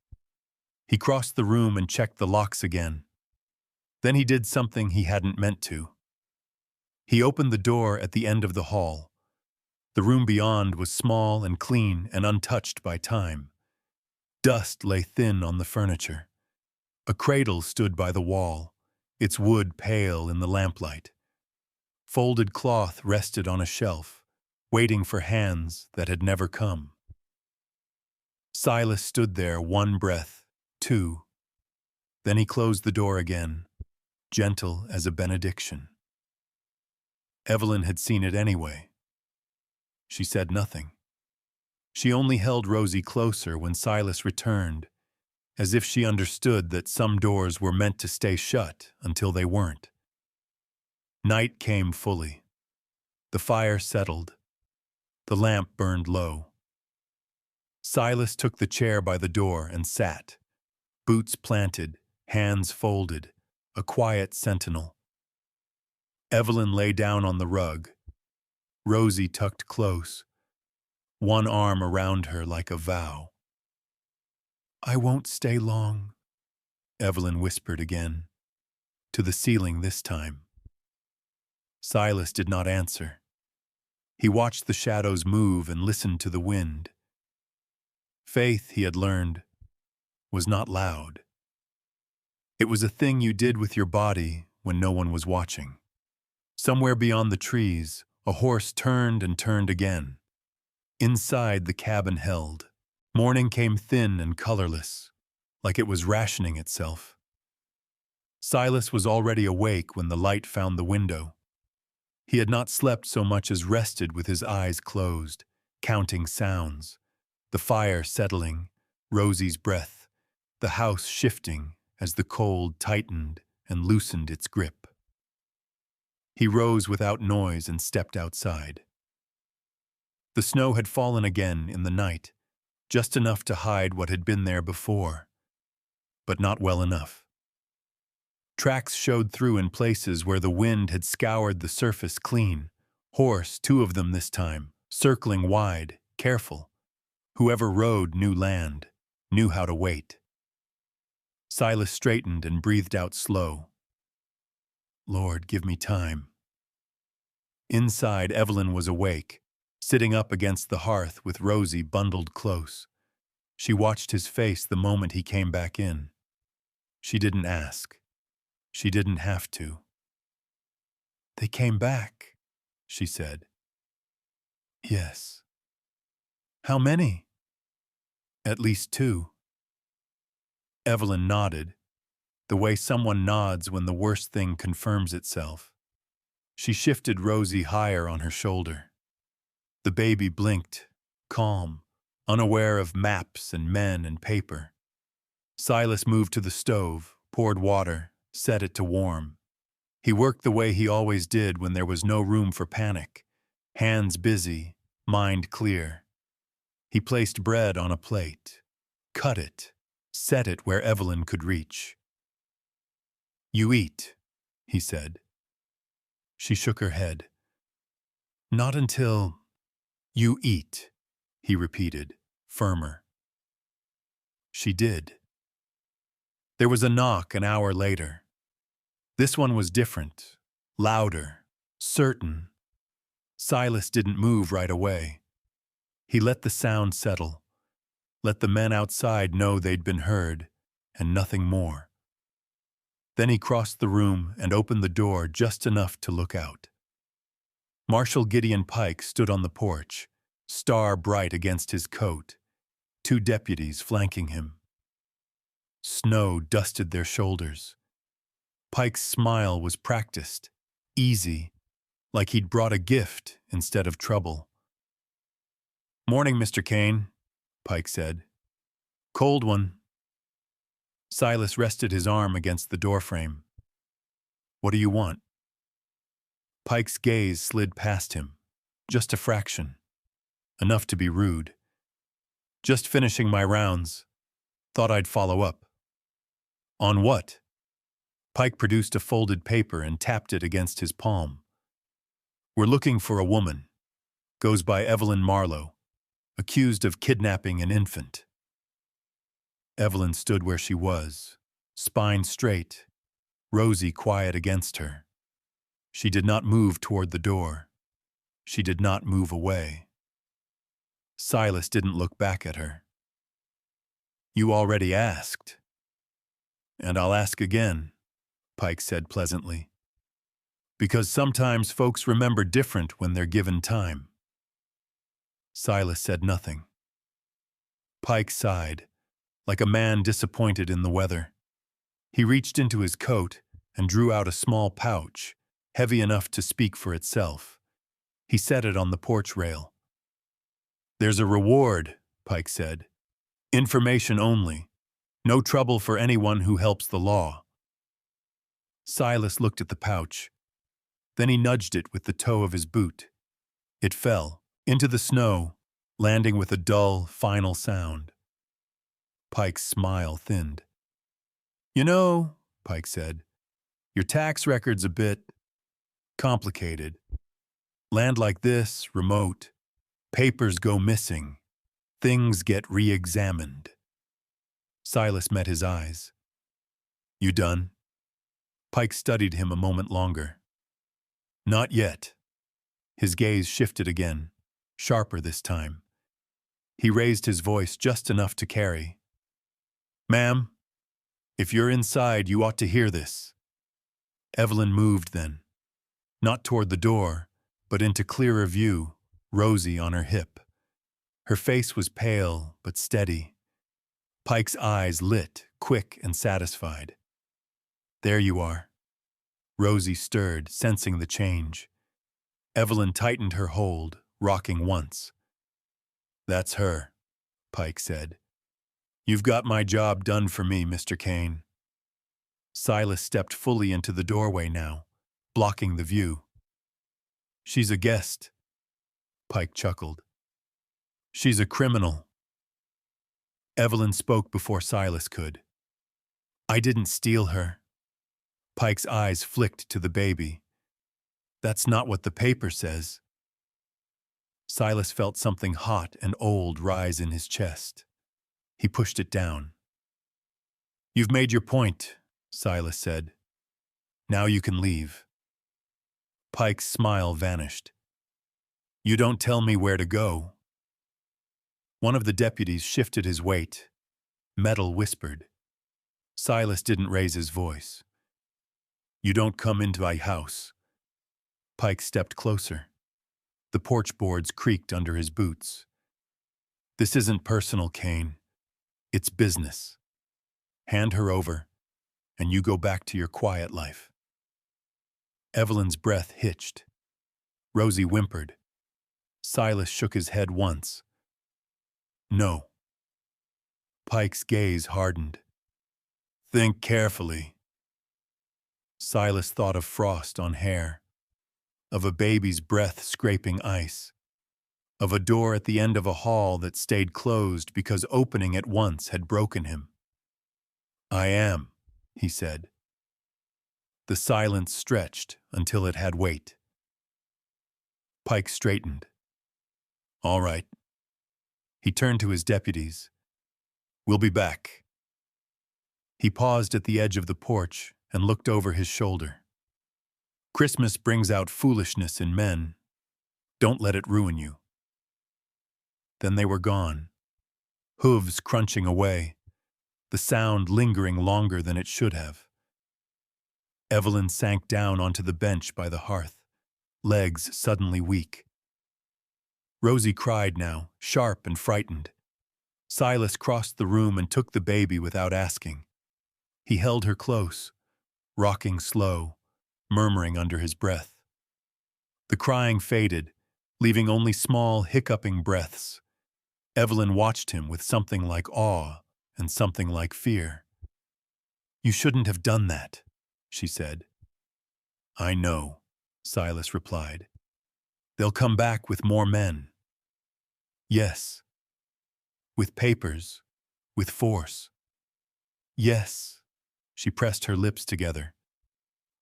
He crossed the room and checked the locks again. Then he did something he hadn't meant to. He opened the door at the end of the hall. The room beyond was small and clean and untouched by time. Dust lay thin on the furniture. A cradle stood by the wall, its wood pale in the lamplight. Folded cloth rested on a shelf, waiting for hands that had never come. Silas stood there, one breath, two. Then he closed the door again, gentle as a benediction. Evelyn had seen it anyway. She said nothing. She only held Rosie closer when Silas returned, as if she understood that some doors were meant to stay shut until they weren't. Night came fully. The fire settled. The lamp burned low. Silas took the chair by the door and sat, boots planted, hands folded, a quiet sentinel. Evelyn lay down on the rug. Rosie tucked close, one arm around her like a vow. "I won't stay long," Evelyn whispered again, to the ceiling this time. Silas did not answer. He watched the shadows move and listened to the wind. Faith, he had learned, was not loud. It was a thing you did with your body when no one was watching. Somewhere beyond the trees, a horse turned and turned again. Inside, the cabin held. Morning came thin and colorless, like it was rationing itself. Silas was already awake when the light found the window. He had not slept so much as rested with his eyes closed, counting sounds. The fire settling, Rosie's breath, the house shifting as the cold tightened and loosened its grip. He rose without noise and stepped outside. The snow had fallen again in the night, just enough to hide what had been there before, but not well enough. Tracks showed through in places where the wind had scoured the surface clean. Horse, two of them this time, circling wide, careful. Whoever rode knew land, knew how to wait. Silas straightened and breathed out slow. Lord, give me time. Inside, Evelyn was awake, sitting up against the hearth with Rosie bundled close. She watched his face the moment he came back in. She didn't ask. She didn't have to. They came back, she said. Yes. How many? At least 2. Evelyn nodded, the way someone nods when the worst thing confirms itself. She shifted Rosie higher on her shoulder. The baby blinked, calm, unaware of maps and men and paper. Silas moved to the stove, poured water, set it to warm. He worked the way he always did when there was no room for panic, hands busy, mind clear. He placed bread on a plate, cut it, set it where Evelyn could reach. You eat, he said. She shook her head. Not until you eat, he repeated, firmer. She did. There was a knock an hour later. This one was different, louder, certain. Silas didn't move right away. He let the sound settle, let the men outside know they'd been heard, and nothing more. Then he crossed the room and opened the door just enough to look out. Marshal Gideon Pike stood on the porch, star bright against his coat, 2 deputies flanking him. Snow dusted their shoulders. Pike's smile was practiced, easy, like he'd brought a gift instead of trouble. Morning, Mr. Kane, Pike said. Cold one. Silas rested his arm against the doorframe. What do you want? Pike's gaze slid past him, just a fraction, enough to be rude. Just finishing my rounds. Thought I'd follow up. On what? Pike produced a folded paper and tapped it against his palm. We're looking for a woman. Goes by Evelyn Marlowe, accused of kidnapping an infant. Evelyn stood where she was, spine straight, Rosie quiet against her. She did not move toward the door. She did not move away. Silas didn't look back at her. You already asked. And I'll ask again, Pike said pleasantly. Because sometimes folks remember different when they're given time. Silas said nothing. Pike sighed, like a man disappointed in the weather. He reached into his coat and drew out a small pouch, heavy enough to speak for itself. He set it on the porch rail. There's a reward, Pike said. Information only. No trouble for anyone who helps the law. Silas looked at the pouch. Then he nudged it with the toe of his boot. It fell, into the snow, landing with a dull, final sound. Pike's smile thinned. You know, Pike said, your tax record's a bit complicated. Land like this, remote, papers go missing, things get re-examined. Silas met his eyes. You done? Pike studied him a moment longer. Not yet. His gaze shifted again, sharper this time. He raised his voice just enough to carry. Ma'am, if you're inside, you ought to hear this. Evelyn moved then, not toward the door, but into clearer view, Rosie on her hip. Her face was pale but steady. Pike's eyes lit, quick and satisfied. There you are. Rosie stirred, sensing the change. Evelyn tightened her hold, rocking once. That's her, Pike said. You've got my job done for me, Mr. Kane. Silas stepped fully into the doorway now, blocking the view. She's a guest, Pike chuckled. She's a criminal. Evelyn spoke before Silas could. I didn't steal her. Pike's eyes flicked to the baby. That's not what the paper says. Silas felt something hot and old rise in his chest. He pushed it down. You've made your point, Silas said. Now you can leave. Pike's smile vanished. You don't tell me where to go. One of the deputies shifted his weight. Metal whispered. Silas didn't raise his voice. You don't come into my house. Pike stepped closer. The porch boards creaked under his boots. This isn't personal, Kane. It's business. Hand her over, and you go back to your quiet life. Evelyn's breath hitched. Rosie whimpered. Silas shook his head once. No. Pike's gaze hardened. Think carefully. Silas thought of frost on hair, of a baby's breath scraping ice, of a door at the end of a hall that stayed closed because opening it once had broken him. I am, he said. The silence stretched until it had weight. Pike straightened. All right. He turned to his deputies. We'll be back. He paused at the edge of the porch and looked over his shoulder. Christmas brings out foolishness in men. Don't let it ruin you. Then they were gone, hooves crunching away, the sound lingering longer than it should have. Evelyn sank down onto the bench by the hearth, legs suddenly weak. Rosie cried now, sharp and frightened. Silas crossed the room and took the baby without asking. He held her close, rocking slow, murmuring under his breath. The crying faded, leaving only small, hiccuping breaths. Evelyn watched him with something like awe and something like fear. You shouldn't have done that, she said. I know, Silas replied. They'll come back with more men. Yes. With papers, with force. Yes. She pressed her lips together.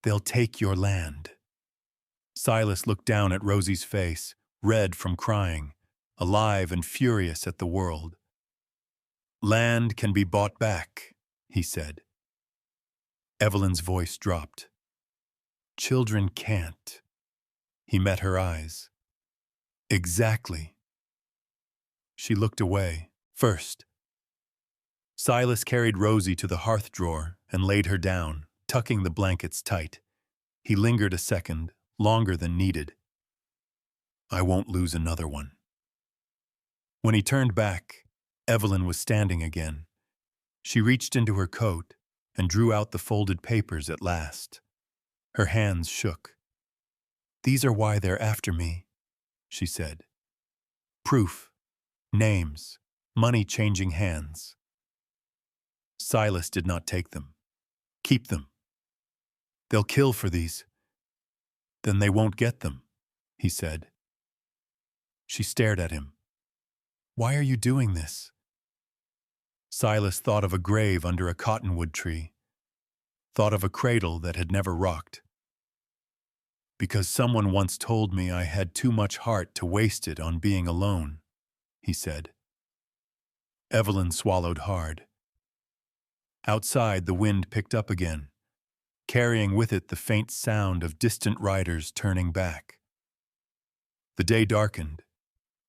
They'll take your land. Silas looked down at Rosie's face, red from crying, alive and furious at the world. Land can be bought back, he said. Evelyn's voice dropped. Children can't. He met her eyes. Exactly. She looked away, first. Silas carried Rosie to the hearth drawer and laid her down, tucking the blankets tight. He lingered a second, longer than needed. I won't lose another one. When he turned back, Evelyn was standing again. She reached into her coat and drew out the folded papers at last. Her hands shook. These are why they're after me, she said. Proof, names, money changing hands. Silas did not take them. Keep them. They'll kill for these. Then they won't get them, he said. She stared at him. Why are you doing this? Silas thought of a grave under a cottonwood tree, thought of a cradle that had never rocked. Because someone once told me I had too much heart to waste it on being alone, he said. Evelyn swallowed hard. Outside, the wind picked up again, carrying with it the faint sound of distant riders turning back. The day darkened,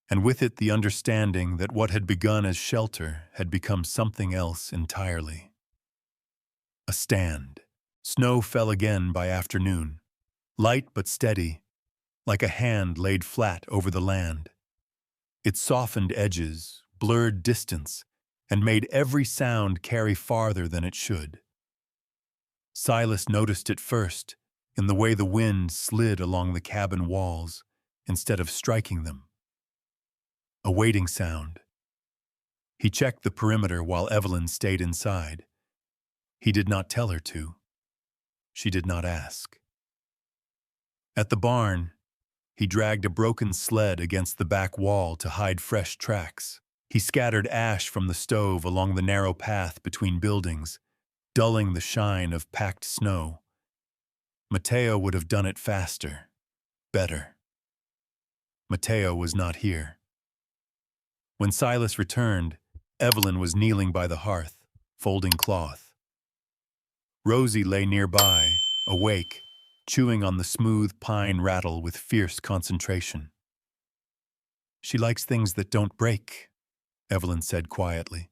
and with it the understanding that what had begun as shelter had become something else entirely. A stand. Snow fell again by afternoon, light but steady, like a hand laid flat over the land. It softened edges, blurred distance, and made every sound carry farther than it should. Silas noticed it first in the way the wind slid along the cabin walls instead of striking them. A waiting sound. He checked the perimeter while Evelyn stayed inside. He did not tell her to. She did not ask. At the barn, he dragged a broken sled against the back wall to hide fresh tracks. He scattered ash from the stove along the narrow path between buildings, dulling the shine of packed snow. Mateo would have done it faster, better. Mateo was not here. When Silas returned, Evelyn was kneeling by the hearth, folding cloth. Rosie lay nearby, awake, chewing on the smooth pine rattle with fierce concentration. "She likes things that don't break," Evelyn said quietly.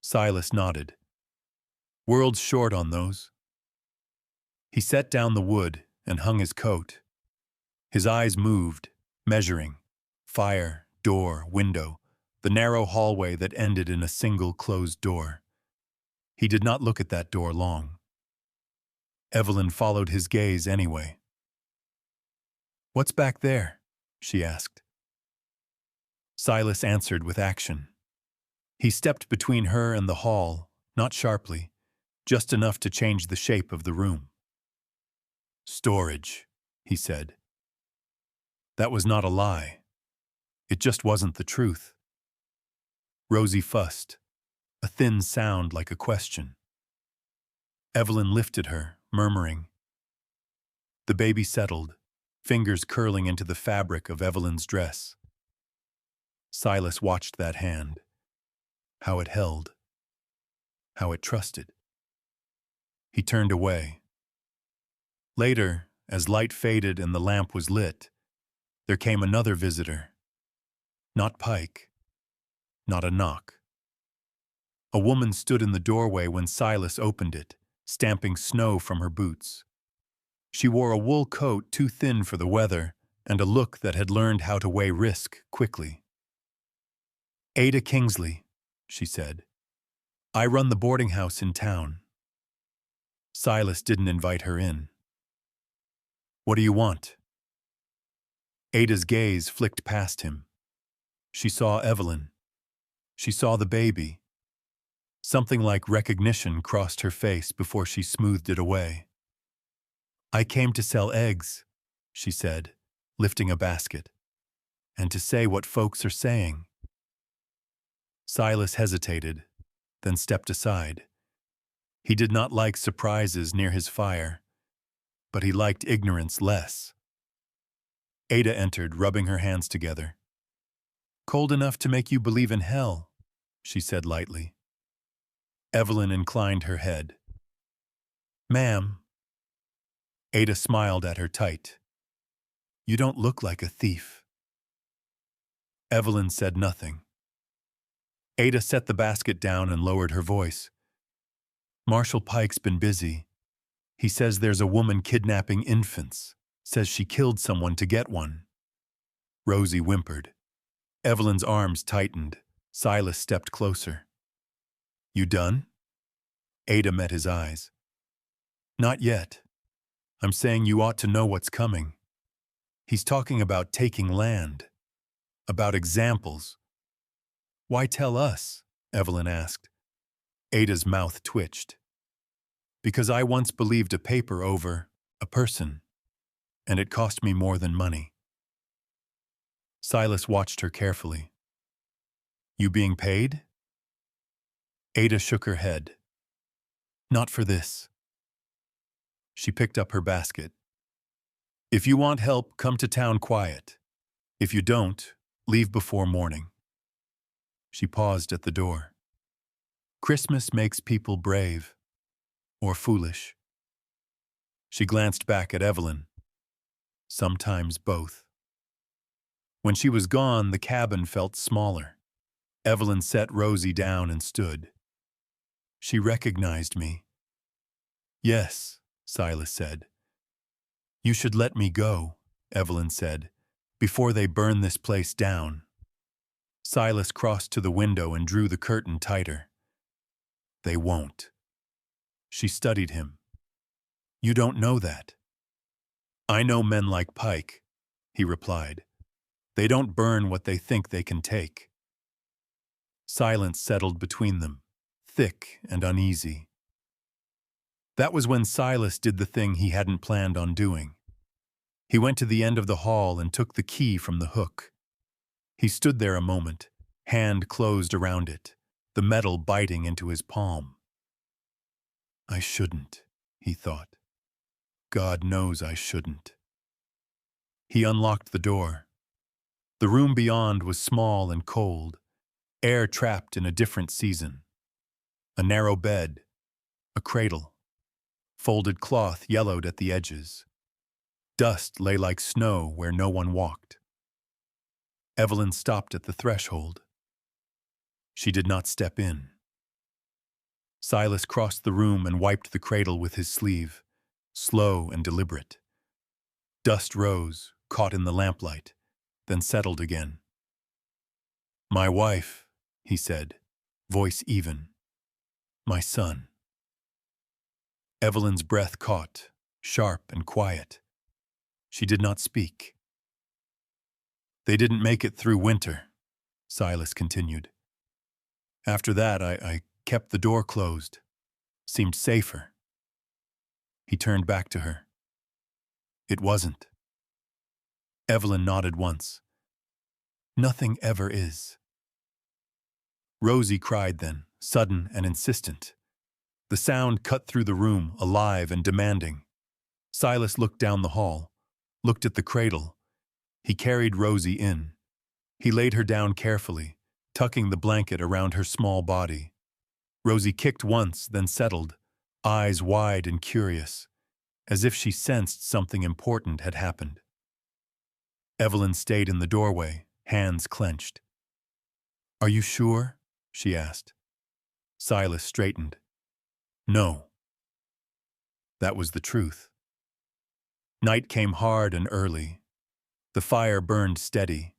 Silas nodded. "World's short on those." He set down the wood and hung his coat. His eyes moved, measuring. Fire, door, window, the narrow hallway that ended in a single closed door. He did not look at that door long. Evelyn followed his gaze anyway. "What's back there?" she asked. Silas answered with action. He stepped between her and the hall, not sharply, just enough to change the shape of the room. "Storage," he said. That was not a lie. It just wasn't the truth. Rosie fussed, a thin sound like a question. Evelyn lifted her, murmuring. The baby settled, fingers curling into the fabric of Evelyn's dress. Silas watched that hand, how it held, how it trusted. He turned away. Later, as light faded and the lamp was lit, there came another visitor. Not Pike. Not a knock. A woman stood in the doorway when Silas opened it, stamping snow from her boots. She wore a wool coat too thin for the weather and a look that had learned how to weigh risk quickly. "Ada Kingsley," she said. "I run the boarding house in town." Silas didn't invite her in. "What do you want?" Ada's gaze flicked past him. She saw Evelyn. She saw the baby. Something like recognition crossed her face before she smoothed it away. "I came to sell eggs," she said, lifting a basket, "and to say what folks are saying." Silas hesitated, then stepped aside. He did not like surprises near his fire, but he liked ignorance less. Ada entered, rubbing her hands together. "Cold enough to make you believe in hell," she said lightly. Evelyn inclined her head. "Ma'am." Ada smiled at her tight. "You don't look like a thief." Evelyn said nothing. Ada set the basket down and lowered her voice. "Marshal Pike's been busy. He says there's a woman kidnapping infants. Says she killed someone to get one." Rosie whimpered. Evelyn's arms tightened. Silas stepped closer. "You done?" Ada met his eyes. "Not yet. I'm saying you ought to know what's coming. He's talking about taking land. About examples." "Why tell us?" Evelyn asked. Ada's mouth twitched. "Because I once believed a paper over a person, and it cost me more than money." Silas watched her carefully. "You being paid?" Ada shook her head. "Not for this." She picked up her basket. "If you want help, come to town quiet. If you don't, leave before morning." She paused at the door. "Christmas makes people brave. Or foolish." She glanced back at Evelyn. "Sometimes both." When she was gone, the cabin felt smaller. Evelyn set Rosie down and stood. "She recognized me." "Yes," Silas said. "You should let me go," Evelyn said, "before they burn this place down." Silas crossed to the window and drew the curtain tighter. "They won't." She studied him. "You don't know that." "I know men like Pike," he replied. "They don't burn what they think they can take." Silence settled between them, thick and uneasy. That was when Silas did the thing he hadn't planned on doing. He went to the end of the hall and took the key from the hook. He stood there a moment, hand closed around it, the metal biting into his palm. "I shouldn't," he thought. "God knows I shouldn't." He unlocked the door. The room beyond was small and cold, air trapped in a different season. A narrow bed, a cradle, Folded cloth yellowed at the edges. Dust lay like snow where no one walked. Evelyn stopped at the threshold. She did not step in. Silas crossed the room and wiped the cradle with his sleeve, slow and deliberate. Dust rose, caught in the lamplight, then settled again. "My wife," he said, voice even. "My son." Evelyn's breath caught, sharp and quiet. She did not speak. "They didn't make it through winter," Silas continued. "After that, I kept the door closed. Seemed safer." He turned back to her. "It wasn't." Evelyn nodded once. "Nothing ever is." Rosie cried then, sudden and insistent. The sound cut through the room, alive and demanding. Silas looked down the hall, looked at the cradle. He carried Rosie in. He laid her down carefully, tucking the blanket around her small body. Rosie kicked once, then settled, eyes wide and curious, as if she sensed something important had happened. Evelyn stayed in the doorway, hands clenched. "Are you sure?" she asked. Silas straightened. "No." That was the truth. Night came hard and early. The fire burned steady.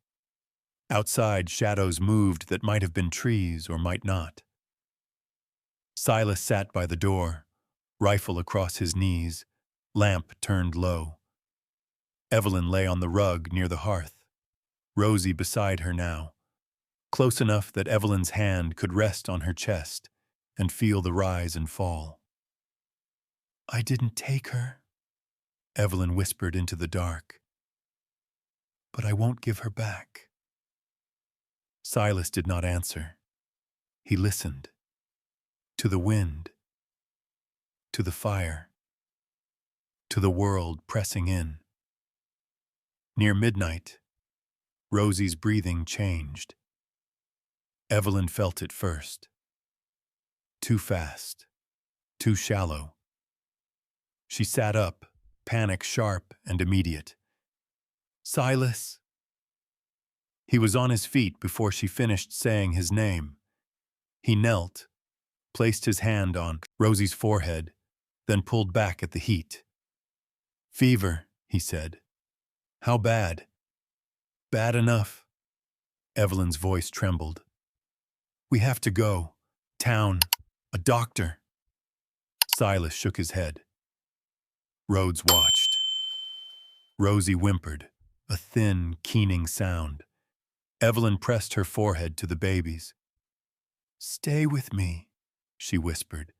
Outside, shadows moved that might have been trees or might not. Silas sat by the door, rifle across his knees, lamp turned low. Evelyn lay on the rug near the hearth, Rosie beside her now, close enough that Evelyn's hand could rest on her chest and feel the rise and fall. "I didn't take her," Evelyn whispered into the dark. "But I won't give her back." Silas did not answer. He listened. To the wind. To the fire. To the world pressing in. Near midnight, Rosie's breathing changed. Evelyn felt it first. Too fast. Too shallow. She sat up, panic sharp and immediate. "Silas!" He was on his feet before she finished saying his name. He knelt, placed his hand on Rosie's forehead, then pulled back at the heat. "Fever," he said. "How bad?" "Bad enough." Evelyn's voice trembled. "We have to go. Town. A doctor." Silas shook his head. Rhodes watched. Rosie whimpered, a thin, keening sound. Evelyn pressed her forehead to the baby's. "Stay with me," she whispered.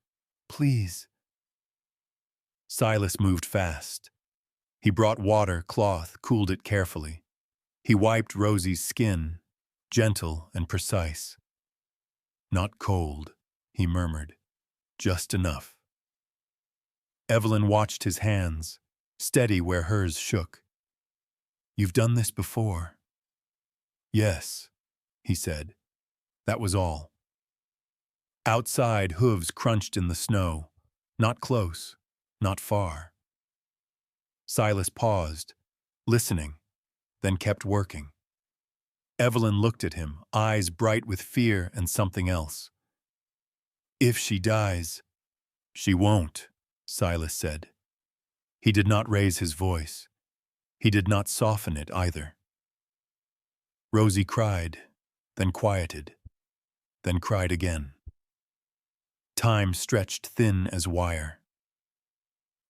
"Please." Silas moved fast. He brought water, cloth, cooled it carefully. He wiped Rosie's skin, gentle and precise. "Not cold," he murmured. "Just enough." Evelyn watched his hands, steady where hers shook. "You've done this before." "Yes," he said. That was all. Outside, hooves crunched in the snow. Not close, not far. Silas paused, listening, then kept working. Evelyn looked at him, eyes bright with fear and something else. "If she dies." "She won't," Silas said. He did not raise his voice. He did not soften it either. Rosie cried, then quieted, then cried again. Time stretched thin as wire.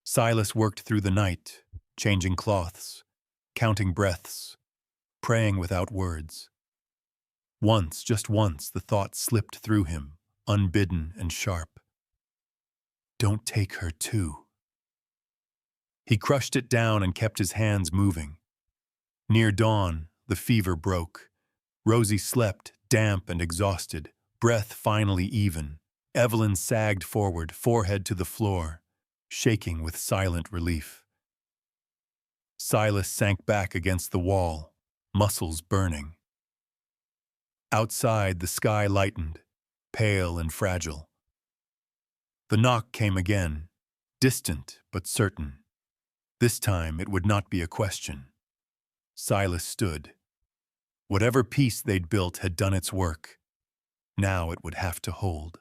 Silas worked through the night, changing cloths, counting breaths, praying without words. Once, just once, the thought slipped through him, unbidden and sharp. "Don't take her too." He crushed it down and kept his hands moving. Near dawn, the fever broke. Rosie slept, damp and exhausted, breath finally even. Evelyn sagged forward, forehead to the floor, shaking with silent relief. Silas sank back against the wall, muscles burning. Outside, the sky lightened, pale and fragile. The knock came again, distant but certain. This time it would not be a question. Silas stood. Whatever peace they'd built had done its work. Now it would have to hold.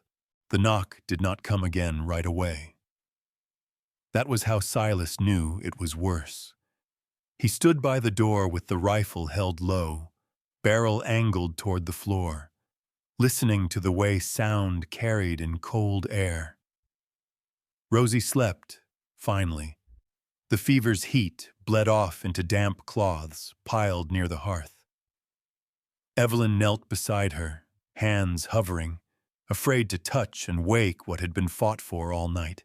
The knock did not come again right away. That was how Silas knew it was worse. He stood by the door with the rifle held low, barrel angled toward the floor, listening to the way sound carried in cold air. Rosie slept, finally. The fever's heat bled off into damp cloths piled near the hearth. Evelyn knelt beside her, hands hovering, afraid to touch and wake what had been fought for all night.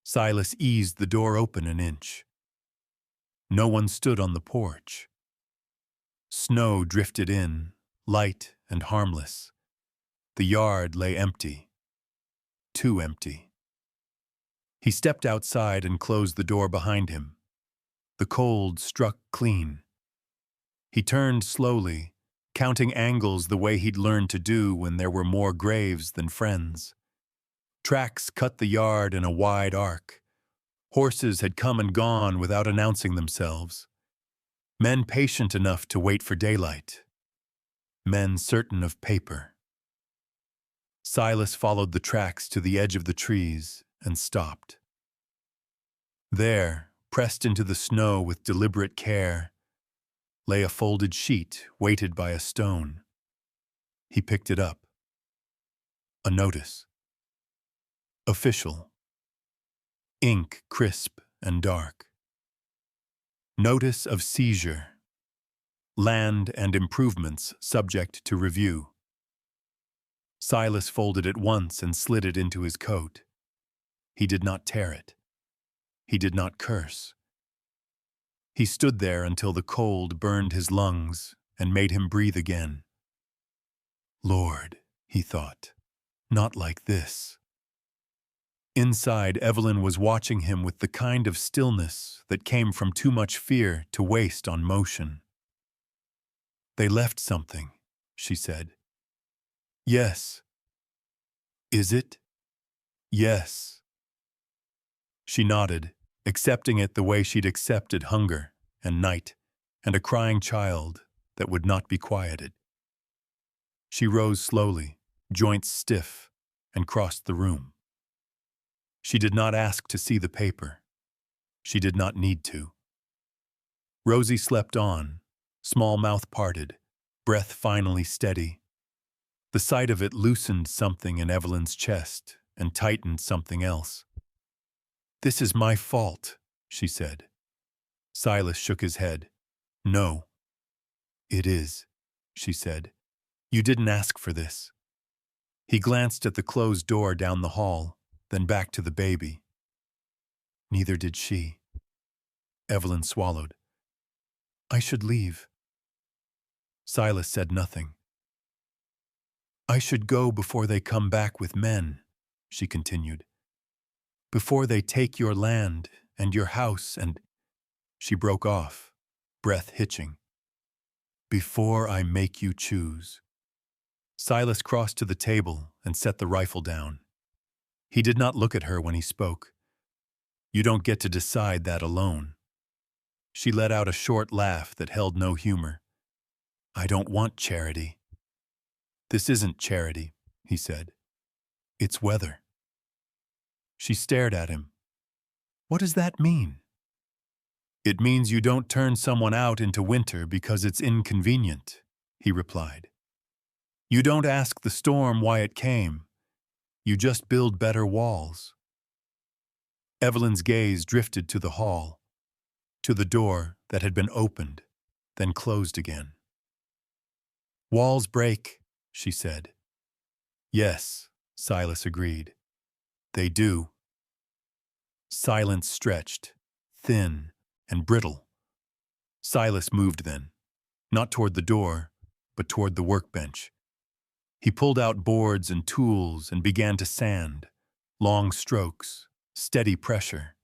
Silas eased the door open an inch. No one stood on the porch. Snow drifted in, light and harmless. The yard lay empty. Too empty. He stepped outside and closed the door behind him. The cold struck clean. He turned slowly, counting angles the way he'd learned to do when there were more graves than friends. Tracks cut the yard in a wide arc. Horses had come and gone without announcing themselves. Men patient enough to wait for daylight. Men certain of paper. Silas followed the tracks to the edge of the trees and stopped. There, pressed into the snow with deliberate care, lay a folded sheet weighted by a stone. He picked it up. A notice. Official. Ink crisp and dark. Notice of seizure. Land and improvements subject to review. Silas folded it once and slid it into his coat. He did not tear it. He did not curse. He stood there until the cold burned his lungs and made him breathe again. Lord, he thought, not like this. Inside, Evelyn was watching him with the kind of stillness that came from too much fear to waste on motion. They left something, she said. Yes. Is it? Yes. She nodded, accepting it the way she'd accepted hunger and night and a crying child that would not be quieted. She rose slowly, joints stiff, and crossed the room. She did not ask to see the paper. She did not need to. Rosie slept on, small mouth parted, breath finally steady. The sight of it loosened something in Evelyn's chest and tightened something else. This is my fault, she said. Silas shook his head. No. It is, she said. You didn't ask for this. He glanced at the closed door down the hall, then back to the baby. Neither did she. Evelyn swallowed. I should leave. Silas said nothing. I should go before they come back with men, she continued. Before they take your land and your house and... She broke off, breath hitching. Before I make you choose. Silas crossed to the table and set the rifle down. He did not look at her when he spoke. You don't get to decide that alone. She let out a short laugh that held no humor. I don't want charity. This isn't charity, he said. It's weather. She stared at him. What does that mean? It means you don't turn someone out into winter because it's inconvenient, he replied. You don't ask the storm why it came. You just build better walls. Evelyn's gaze drifted to the hall, to the door that had been opened, then closed again. Walls break, she said. Yes, Silas agreed. They do. Silence stretched, thin and brittle. Silas moved then, not toward the door, but toward the workbench. He pulled out boards and tools and began to sand, long strokes, steady pressure.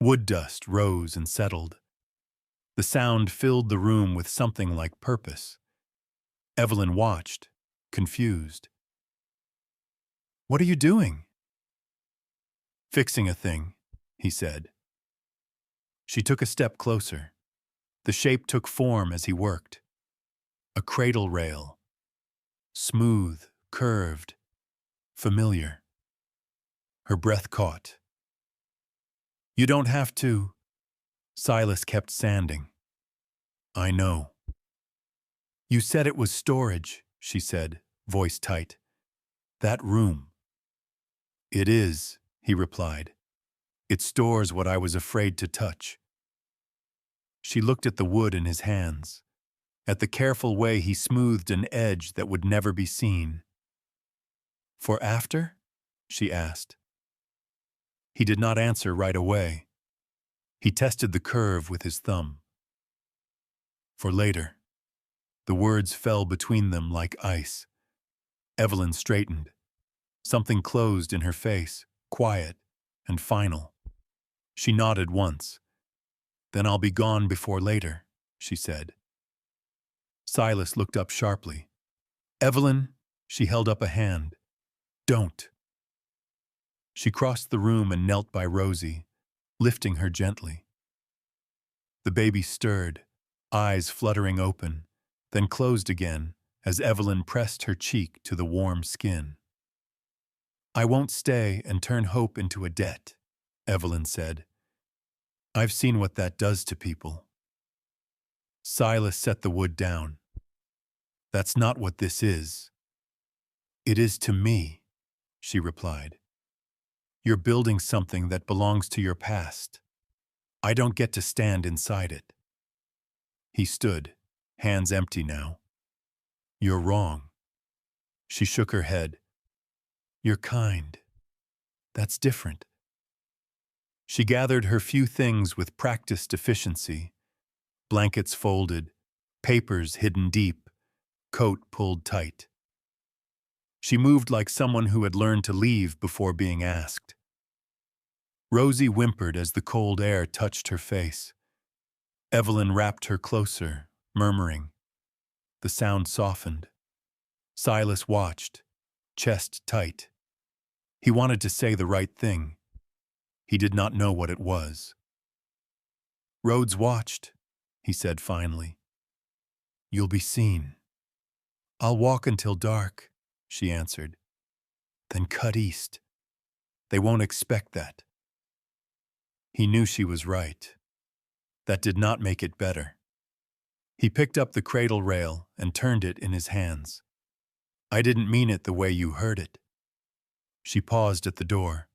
Wood dust rose and settled. The sound filled the room with something like purpose. Evelyn watched, confused. What are you doing? Fixing a thing, he said. She took a step closer. The shape took form as he worked. A cradle rail. Smooth, curved, familiar. Her breath caught. You don't have to. Silas kept sanding. I know. You said it was storage, she said, voice tight. That room. It is, he replied. It stores what I was afraid to touch. She looked at the wood in his hands, at the careful way he smoothed an edge that would never be seen. For after? She asked. He did not answer right away. He tested the curve with his thumb. For later. The words fell between them like ice. Evelyn straightened. Something closed in her face, quiet and final. She nodded once. Then I'll be gone before later, she said. Silas looked up sharply. Evelyn, she held up a hand. Don't. She crossed the room and knelt by Rosie, lifting her gently. The baby stirred, eyes fluttering open, then closed again as Evelyn pressed her cheek to the warm skin. I won't stay and turn hope into a debt, Evelyn said. I've seen what that does to people. Silas set the wood down. That's not what this is. It is to me, she replied. You're building something that belongs to your past. I don't get to stand inside it. He stood, hands empty now. You're wrong. She shook her head. You're kind. That's different. She gathered her few things with practiced efficiency. Blankets folded, papers hidden deep, coat pulled tight. She moved like someone who had learned to leave before being asked. Rosie whimpered as the cold air touched her face. Evelyn wrapped her closer, murmuring. The sound softened. Silas watched, chest tight. He wanted to say the right thing. He did not know what it was. Rhodes watched, he said finally. You'll be seen. I'll walk until dark, she answered. Then cut east. They won't expect that. He knew she was right. That did not make it better. He picked up the cradle rail and turned it in his hands. I didn't mean it the way you heard it. She paused at the door.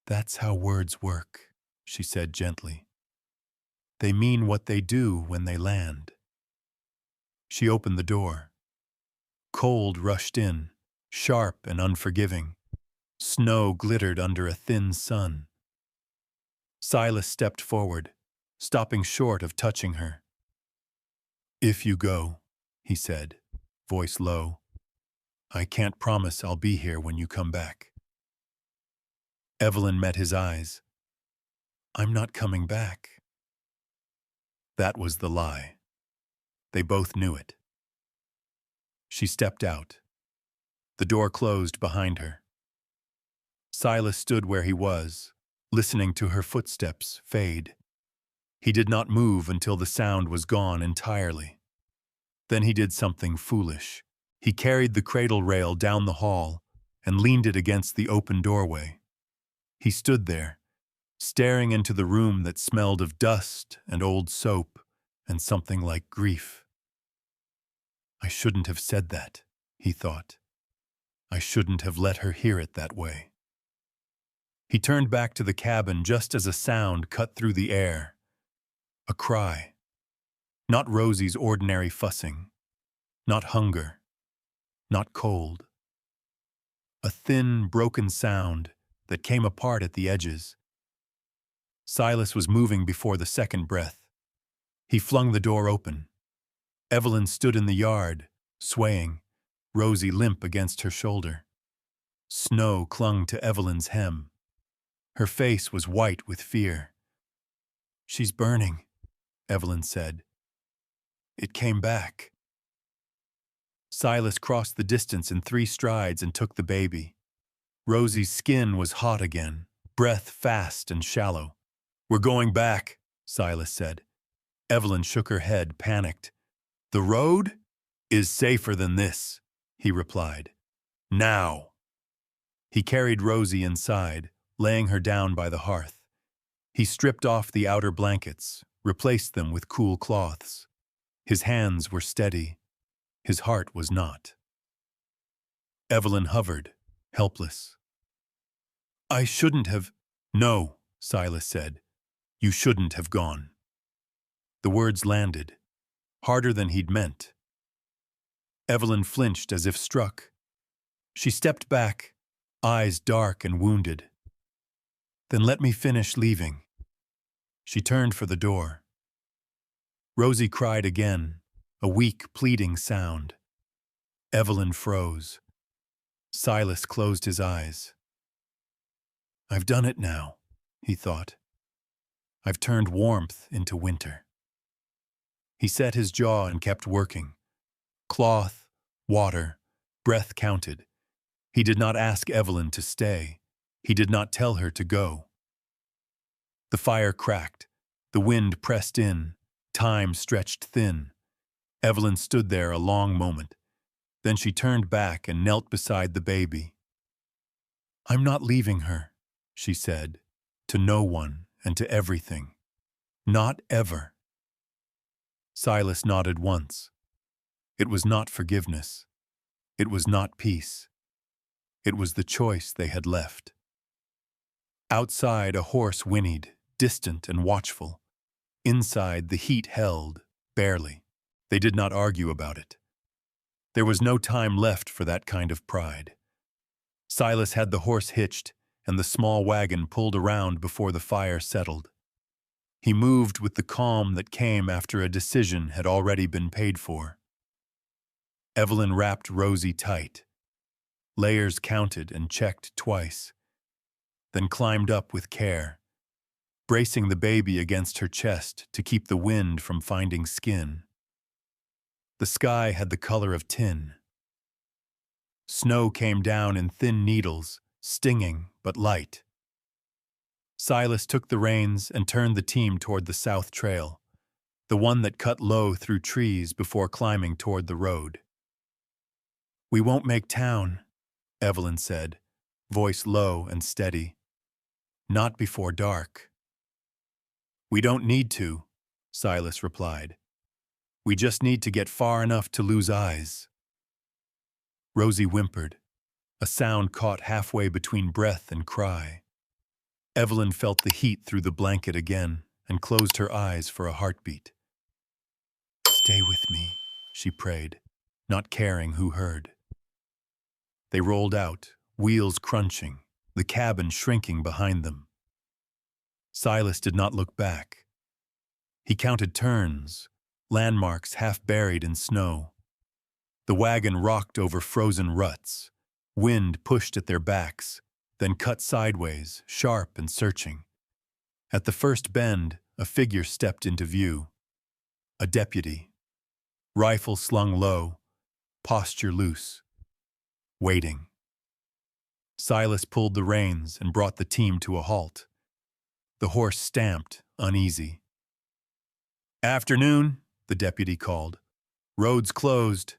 That's how words work, she said gently. They mean what they do when they land. She opened the door. Cold rushed in, sharp and unforgiving. Snow glittered under a thin sun. Silas stepped forward, stopping short of touching her. If you go, he said, voice low, I can't promise I'll be here when you come back. Evelyn met his eyes. I'm not coming back. That was the lie. They both knew it. She stepped out. The door closed behind her. Silas stood where he was, listening to her footsteps fade. He did not move until the sound was gone entirely. Then he did something foolish. He carried the cradle rail down the hall and leaned it against the open doorway. He stood there, staring into the room that smelled of dust and old soap and something like grief. I shouldn't have said that, he thought. I shouldn't have let her hear it that way. He turned back to the cabin just as a sound cut through the air. A cry. Not Rosie's ordinary fussing. Not hunger. Not cold. A thin, broken sound that came apart at the edges. Silas was moving before the second breath. He flung the door open. Evelyn stood in the yard, swaying, Rosie limp against her shoulder. Snow clung to Evelyn's hem. Her face was white with fear. She's burning, Evelyn said. It came back. Silas crossed the distance in 3 strides and took the baby. Rosie's skin was hot again, breath fast and shallow. "We're going back," Silas said. Evelyn shook her head, panicked. "The road is safer than this," he replied. "Now." He carried Rosie inside, laying her down by the hearth. He stripped off the outer blankets, replaced them with cool cloths. His hands were steady. His heart was not. Evelyn hovered, helpless. "I shouldn't have—" "No," Silas said. "You shouldn't have gone." The words landed, harder than he'd meant. Evelyn flinched as if struck. She stepped back, eyes dark and wounded. "Then let me finish leaving." She turned for the door. Rosie cried again, a weak, pleading sound. Evelyn froze. Silas closed his eyes. "I've done it now," he thought. "I've turned warmth into winter." He set his jaw and kept working. Cloth, water, breath counted. He did not ask Evelyn to stay. He did not tell her to go. The fire cracked. The wind pressed in. Time stretched thin. Evelyn stood there a long moment. Then she turned back and knelt beside the baby. "I'm not leaving her," she said, "to no one and to everything. Not ever." Silas nodded once. It was not forgiveness. It was not peace. It was the choice they had left. Outside, a horse whinnied, distant and watchful. Inside, the heat held, barely. They did not argue about it. There was no time left for that kind of pride. Silas had the horse hitched, and the small wagon pulled around before the fire settled. He moved with the calm that came after a decision had already been paid for. Evelyn wrapped Rosie tight. Layers counted and checked twice, then climbed up with care, bracing the baby against her chest to keep the wind from finding skin. The sky had the color of tin. Snow came down in thin needles, stinging but light. Silas took the reins and turned the team toward the south trail, the one that cut low through trees before climbing toward the road. "We won't make town," Evelyn said, voice low and steady. "Not before dark." "We don't need to," Silas replied. "We just need to get far enough to lose eyes." Rosie whimpered, a sound caught halfway between breath and cry. Evelyn felt the heat through the blanket again and closed her eyes for a heartbeat. "Stay with me," she prayed, not caring who heard. They rolled out, wheels crunching, the cabin shrinking behind them. Silas did not look back. He counted turns, landmarks half buried in snow. The wagon rocked over frozen ruts. Wind pushed at their backs, then cut sideways, sharp and searching. At the first bend, a figure stepped into view. A deputy. Rifle slung low, posture loose. Waiting. Silas pulled the reins and brought the team to a halt. The horse stamped, uneasy. "Afternoon," the deputy called. "Road's closed."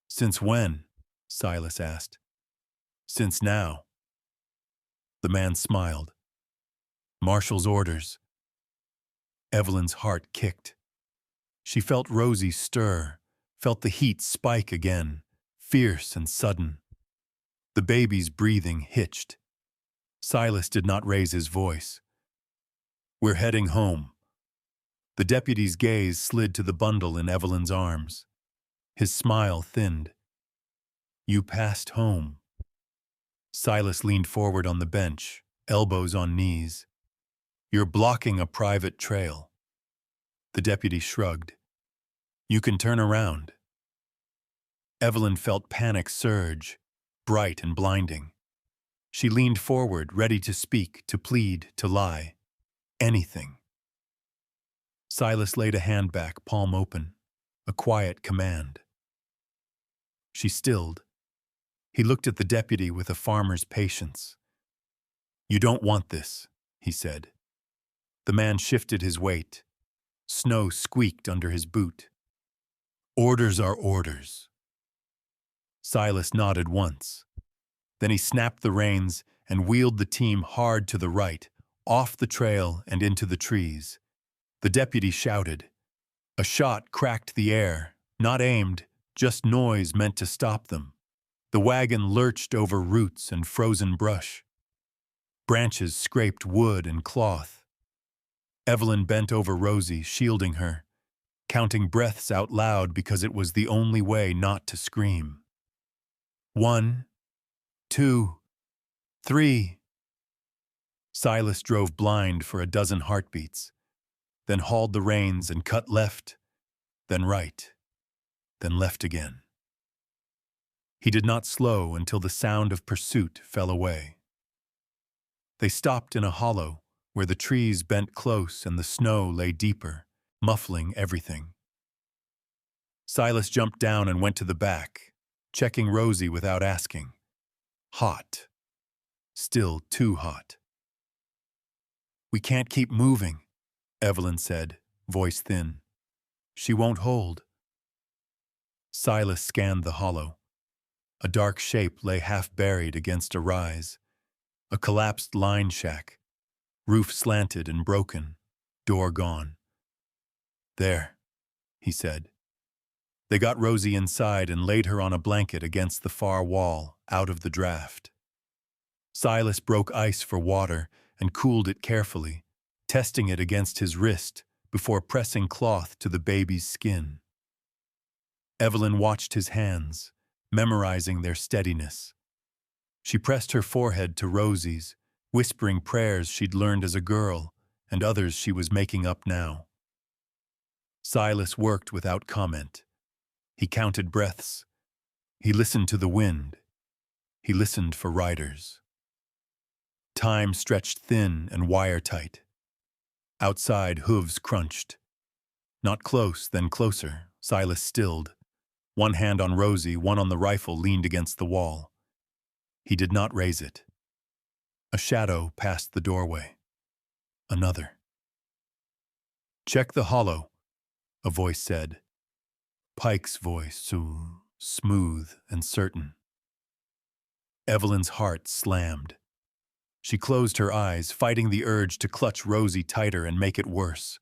"Since when?" Silas asked. "Since now." The man smiled. "Marshal's orders." Evelyn's heart kicked. She felt Rosie stir, felt the heat spike again, fierce and sudden. The baby's breathing hitched. Silas did not raise his voice. "We're heading home." The deputy's gaze slid to the bundle in Evelyn's arms. His smile thinned. "You passed home." Silas leaned forward on the bench, elbows on knees. "You're blocking a private trail." The deputy shrugged. "You can turn around." Evelyn felt panic surge, bright and blinding. She leaned forward, ready to speak, to plead, to lie. Anything. Silas laid a hand back, palm open, a quiet command. She stilled. He looked at the deputy with a farmer's patience. "You don't want this," he said. The man shifted his weight. Snow squeaked under his boot. "Orders are orders." Silas nodded once. Then he snapped the reins and wheeled the team hard to the right, off the trail and into the trees. The deputy shouted. A shot cracked the air, not aimed, just noise meant to stop them. The wagon lurched over roots and frozen brush. Branches scraped wood and cloth. Evelyn bent over Rosie, shielding her, counting breaths out loud because it was the only way not to scream. 1, 2, 3. Silas drove blind for a dozen heartbeats, then hauled the reins and cut left, then right, then left again. He did not slow until the sound of pursuit fell away. They stopped in a hollow where the trees bent close and the snow lay deeper, muffling everything. Silas jumped down and went to the back, checking Rosie without asking. Hot. Still too hot. "We can't keep moving," Evelyn said, voice thin. "She won't hold." Silas scanned the hollow. A dark shape lay half buried against a rise. A collapsed line shack. Roof slanted and broken. Door gone. "There," he said. They got Rosie inside and laid her on a blanket against the far wall, out of the draft. Silas broke ice for water and cooled it carefully, testing it against his wrist before pressing cloth to the baby's skin. Evelyn watched his hands, memorizing their steadiness. She pressed her forehead to Rosie's, whispering prayers she'd learned as a girl and others she was making up now. Silas worked without comment. He counted breaths. He listened to the wind. He listened for riders. Time stretched thin and wire-tight. Outside, hooves crunched. Not close, then closer, Silas stilled. One hand on Rosie, one on the rifle leaned against the wall. He did not raise it. A shadow passed the doorway. Another. "Check the hollow," a voice said. Pike's voice, so smooth and certain. Evelyn's heart slammed. She closed her eyes, fighting the urge to clutch Rosie tighter and make it worse.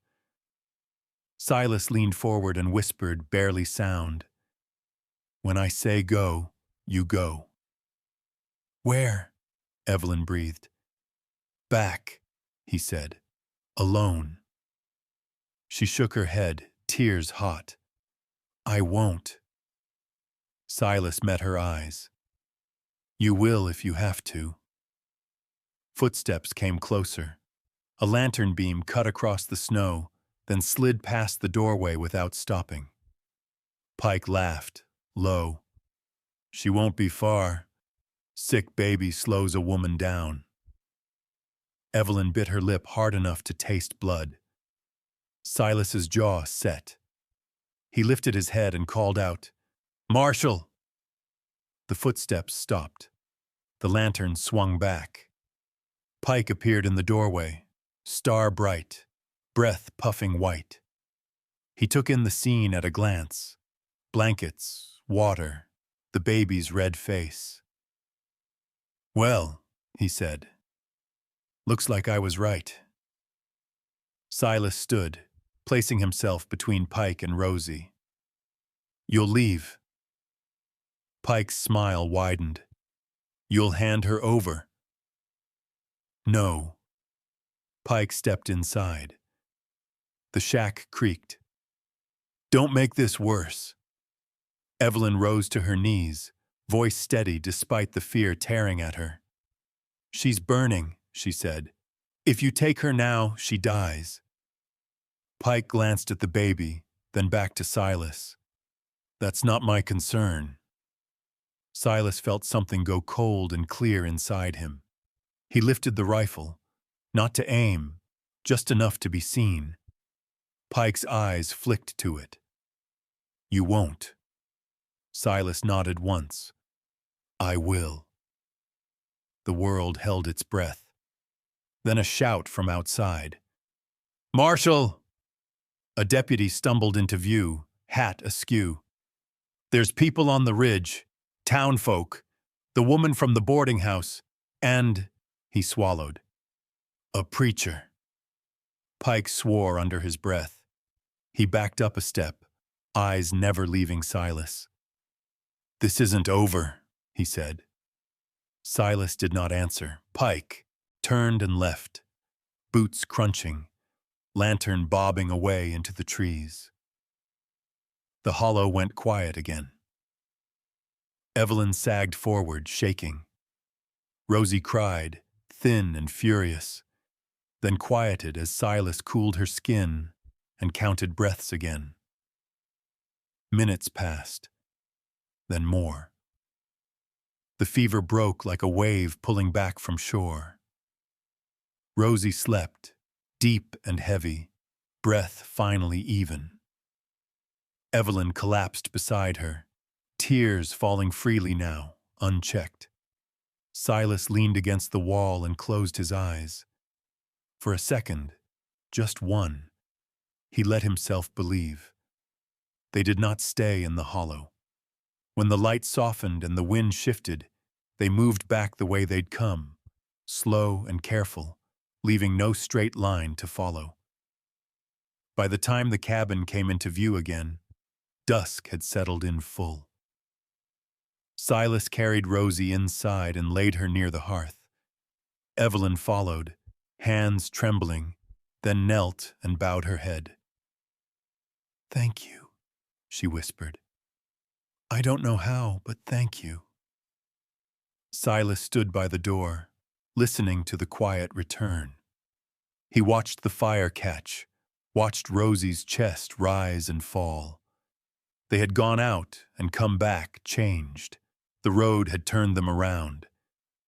Silas leaned forward and whispered, barely sound. "When I say go, you go." "Where?" Evelyn breathed. "Back," he said. "Alone." She shook her head, tears hot. "I won't." Silas met her eyes. "You will if you have to." Footsteps came closer. A lantern beam cut across the snow, then slid past the doorway without stopping. Pike laughed, low. "She won't be far. Sick baby slows a woman down." Evelyn bit her lip hard enough to taste blood. Silas's jaw set. He lifted his head and called out, "Marshal!" The footsteps stopped. The lantern swung back. Pike appeared in the doorway, star bright, breath puffing white. He took in the scene at a glance. Blankets, water, the baby's red face. "Well," he said, "looks like I was right." Silas stood, placing himself between Pike and Rosie. "You'll leave." Pike's smile widened. "You'll hand her over." "No." Pike stepped inside. The shack creaked. "Don't make this worse." Evelyn rose to her knees, voice steady despite the fear tearing at her. "She's burning," she said. "If you take her now, she dies." Pike glanced at the baby, then back to Silas. "That's not my concern." Silas felt something go cold and clear inside him. He lifted the rifle, not to aim, just enough to be seen. Pike's eyes flicked to it. "You won't." Silas nodded once. I will. The world held its breath. Then a shout from outside. Marshal! A deputy stumbled into view, hat askew. There's people on the ridge, townfolk, the woman from the boarding house, and, he swallowed, a preacher. Pike swore under his breath. He backed up a step, eyes never leaving Silas. This isn't over, he said. Silas did not answer. Pike turned and left, boots crunching, lantern bobbing away into the trees. The hollow went quiet again. Evelyn sagged forward, shaking. Rosie cried, thin and furious, then quieted as Silas cooled her skin and counted breaths again. Minutes passed, then more. The fever broke like a wave pulling back from shore. Rosie slept, deep and heavy, breath finally even. Evelyn collapsed beside her, tears falling freely now, unchecked. Silas leaned against the wall and closed his eyes. For a second, just one, he let himself believe. They did not stay in the hollow. When the light softened and the wind shifted, they moved back the way they'd come, slow and careful, leaving no straight line to follow. By the time the cabin came into view again, dusk had settled in full. Silas carried Rosie inside and laid her near the hearth. Evelyn followed, hands trembling, then knelt and bowed her head. "Thank you," she whispered. "I don't know how, but thank you." Silas stood by the door, listening to the quiet return. He watched the fire catch, watched Rosie's chest rise and fall. They had gone out and come back changed. The road had turned them around,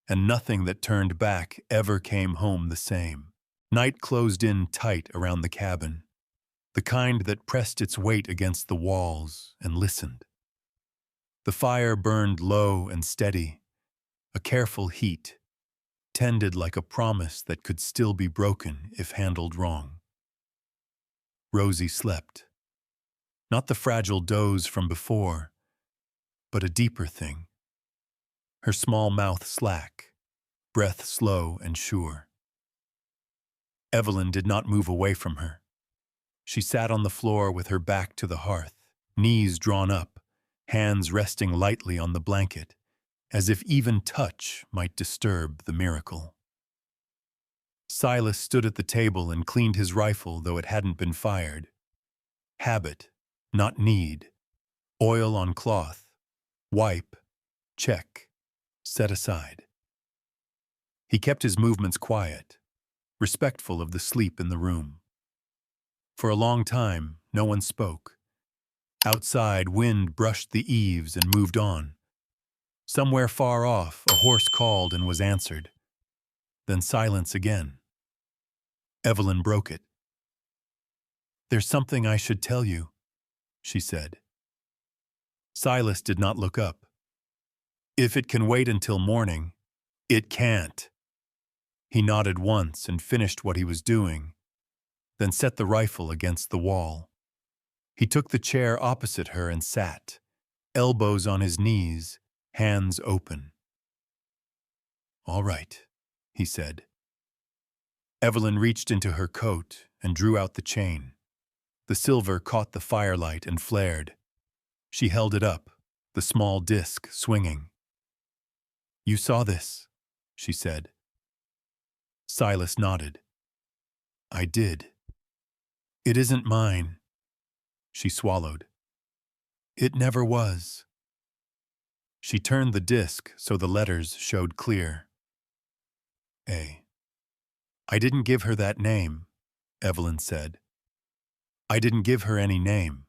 and nothing that turned back ever came home the same. Night closed in tight around the cabin, the kind that pressed its weight against the walls and listened. The fire burned low and steady, a careful heat, tended like a promise that could still be broken if handled wrong. Rosie slept. Not the fragile doze from before, but a deeper thing. Her small mouth slack, breath slow and sure. Evelyn did not move away from her. She sat on the floor with her back to the hearth, knees drawn up, hands resting lightly on the blanket, as if even touch might disturb the miracle. Silas stood at the table and cleaned his rifle, though it hadn't been fired. Habit, not need. Oil on cloth. Wipe. Check. Set aside. He kept his movements quiet, respectful of the sleep in the room. For a long time, no one spoke. Outside, wind brushed the eaves and moved on. Somewhere far off, a horse called and was answered. Then silence again. Evelyn broke it. "There's something I should tell you," she said. Silas did not look up. "If it can wait until morning, it can't." He nodded once and finished what he was doing, then set the rifle against the wall. He took the chair opposite her and sat, elbows on his knees, hands open. "All right," he said. Evelyn reached into her coat and drew out the chain. The silver caught the firelight and flared. She held it up, the small disc swinging. "You saw this," she said. Silas nodded. "I did. It isn't mine." She swallowed. "It never was." She turned the disc so the letters showed clear. A. "I didn't give her that name," Evelyn said. "I didn't give her any name."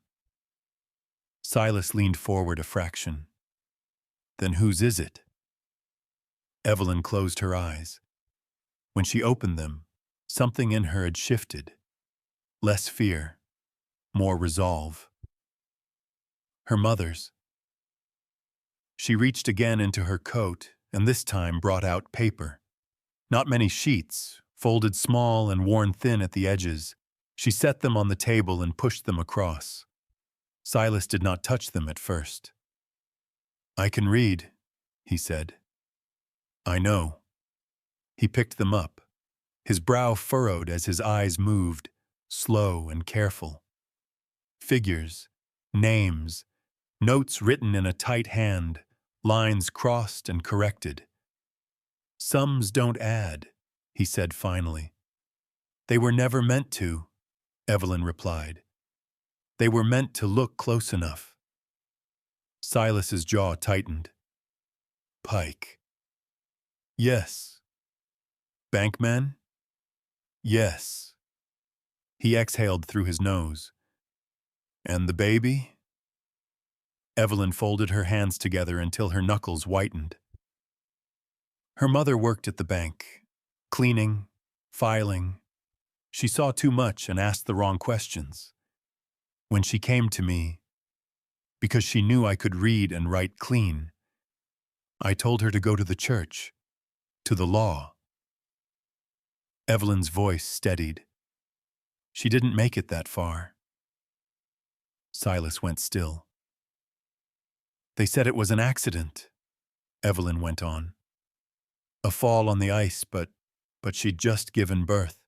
Silas leaned forward a fraction. "Then whose is it?" Evelyn closed her eyes. When she opened them, something in her had shifted. Less fear, more resolve. "Her mother's." She reached again into her coat and this time brought out paper. Not many sheets, folded small and worn thin at the edges. She set them on the table and pushed them across. Silas did not touch them at first. "I can read," he said. "I know." He picked them up. His brow furrowed as his eyes moved, slow and careful. Figures, names, notes written in a tight hand, lines crossed and corrected. "Sums don't add," he said finally. "They were never meant to," Evelyn replied. "They were meant to look close enough." Silas's jaw tightened. "Pike." "Yes." "Bankman?" "Yes." He exhaled through his nose. "And the baby?" Evelyn folded her hands together until her knuckles whitened. Her mother worked at the bank, cleaning, filing. She saw too much and asked the wrong questions. When she came to me, because she knew I could read and write clean, I told her to go to the church, to the law. Evelyn's voice steadied. She didn't make it that far. Silas went still. "They said it was an accident," Evelyn went on. "A fall on the ice, but she'd just given birth.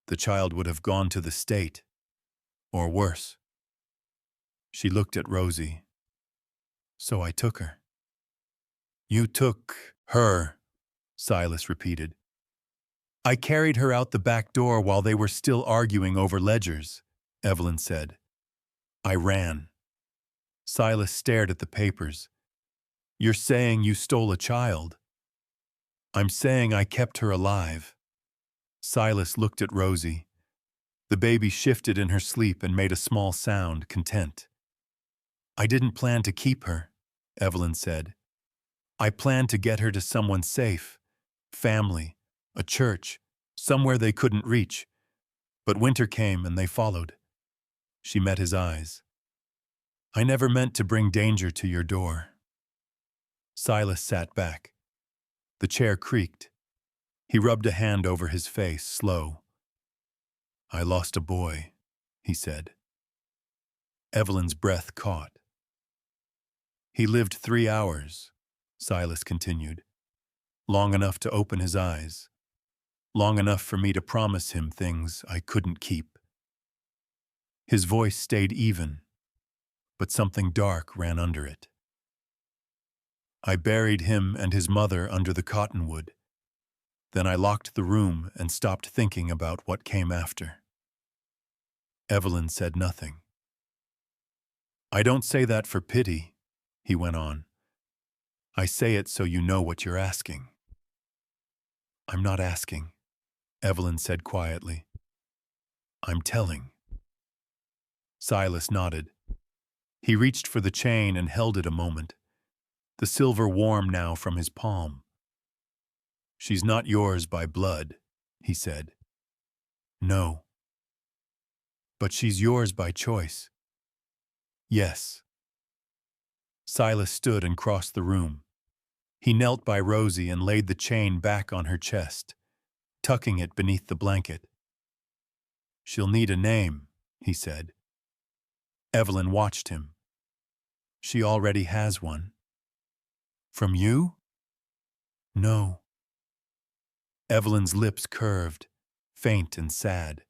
The child would have gone to the state, or worse." She looked at Rosie. "So I took her." "You took her," Silas repeated. "I carried her out the back door while they were still arguing over ledgers," Evelyn said. "I ran." Silas stared at the papers. "You're saying you stole a child?" "I'm saying I kept her alive." Silas looked at Rosie. The baby shifted in her sleep and made a small sound, content. "I didn't plan to keep her," Evelyn said. "I planned to get her to someone safe, family, a church, somewhere they couldn't reach. But winter came and they followed." She met his eyes. "I never meant to bring danger to your door." Silas sat back. The chair creaked. He rubbed a hand over his face, slow. "I lost a boy," he said. Evelyn's breath caught. "He lived 3 hours," Silas continued. "Long enough to open his eyes. Long enough for me to promise him things I couldn't keep." His voice stayed even, but something dark ran under it. "I buried him and his mother under the cottonwood. Then I locked the room and stopped thinking about what came after." Evelyn said nothing. "I don't say that for pity," he went on. "I say it so you know what you're asking." "I'm not asking," Evelyn said quietly. "I'm telling." Silas nodded. He reached for the chain and held it a moment, the silver warm now from his palm. "She's not yours by blood," he said. "No." "But she's yours by choice." "Yes." Silas stood and crossed the room. He knelt by Rosie and laid the chain back on her chest, tucking it beneath the blanket. "She'll need a name," he said. Evelyn watched him. "She already has one." "From you?" "No." Evelyn's lips curved, faint and sad.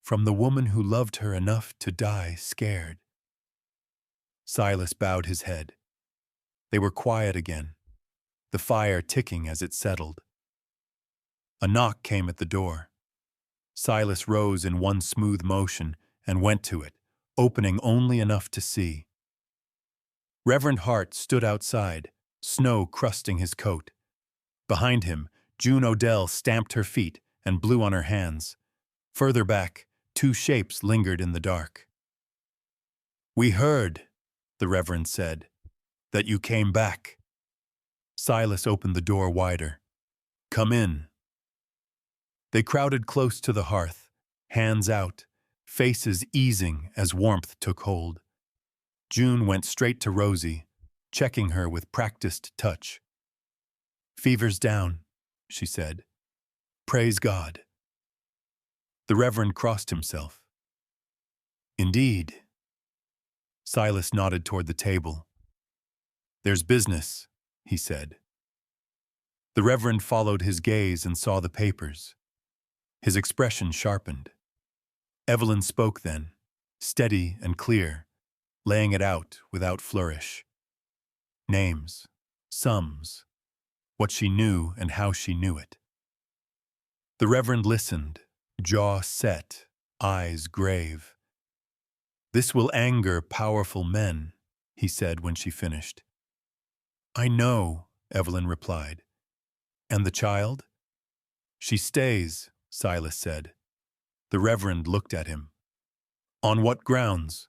"From the woman who loved her enough to die scared." Silas bowed his head. They were quiet again, the fire ticking as it settled. A knock came at the door. Silas rose in one smooth motion and went to it, opening only enough to see. Reverend Hart stood outside, snow crusting his coat. Behind him, June Odell stamped her feet and blew on her hands. Further back, 2 shapes lingered in the dark. "We heard," the Reverend said, "that you came back." Silas opened the door wider. "Come in." They crowded close to the hearth, hands out, faces easing as warmth took hold. June went straight to Rosie, checking her with practiced touch. "Fever's down," she said. "Praise God." The Reverend crossed himself. "Indeed." Silas nodded toward the table. "There's business," he said. The Reverend followed his gaze and saw the papers. His expression sharpened. Evelyn spoke then, steady and clear, laying it out without flourish. Names, sums, what she knew and how she knew it. The Reverend listened, jaw set, eyes grave. "This will anger powerful men," he said when she finished. "I know," Evelyn replied. "And the child?" "She stays," Silas said. The Reverend looked at him. "On what grounds?"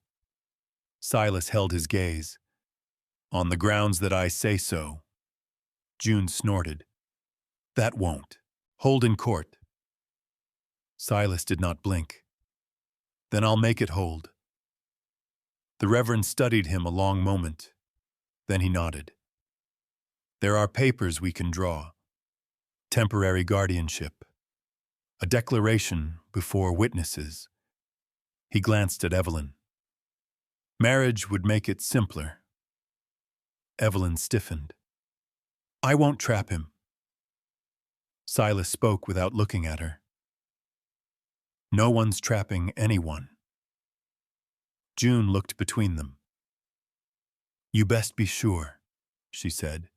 Silas held his gaze. "On the grounds that I say so." June snorted. "That won't. Hold in court." Silas did not blink. "Then I'll make it hold." The Reverend studied him a long moment. Then he nodded. "There are papers we can draw. Temporary guardianship. A declaration before witnesses." He glanced at Evelyn. "Marriage would make it simpler." Evelyn stiffened. "I won't trap him." Silas spoke without looking at her. "No one's trapping anyone." June looked between them. "You best be sure," she said,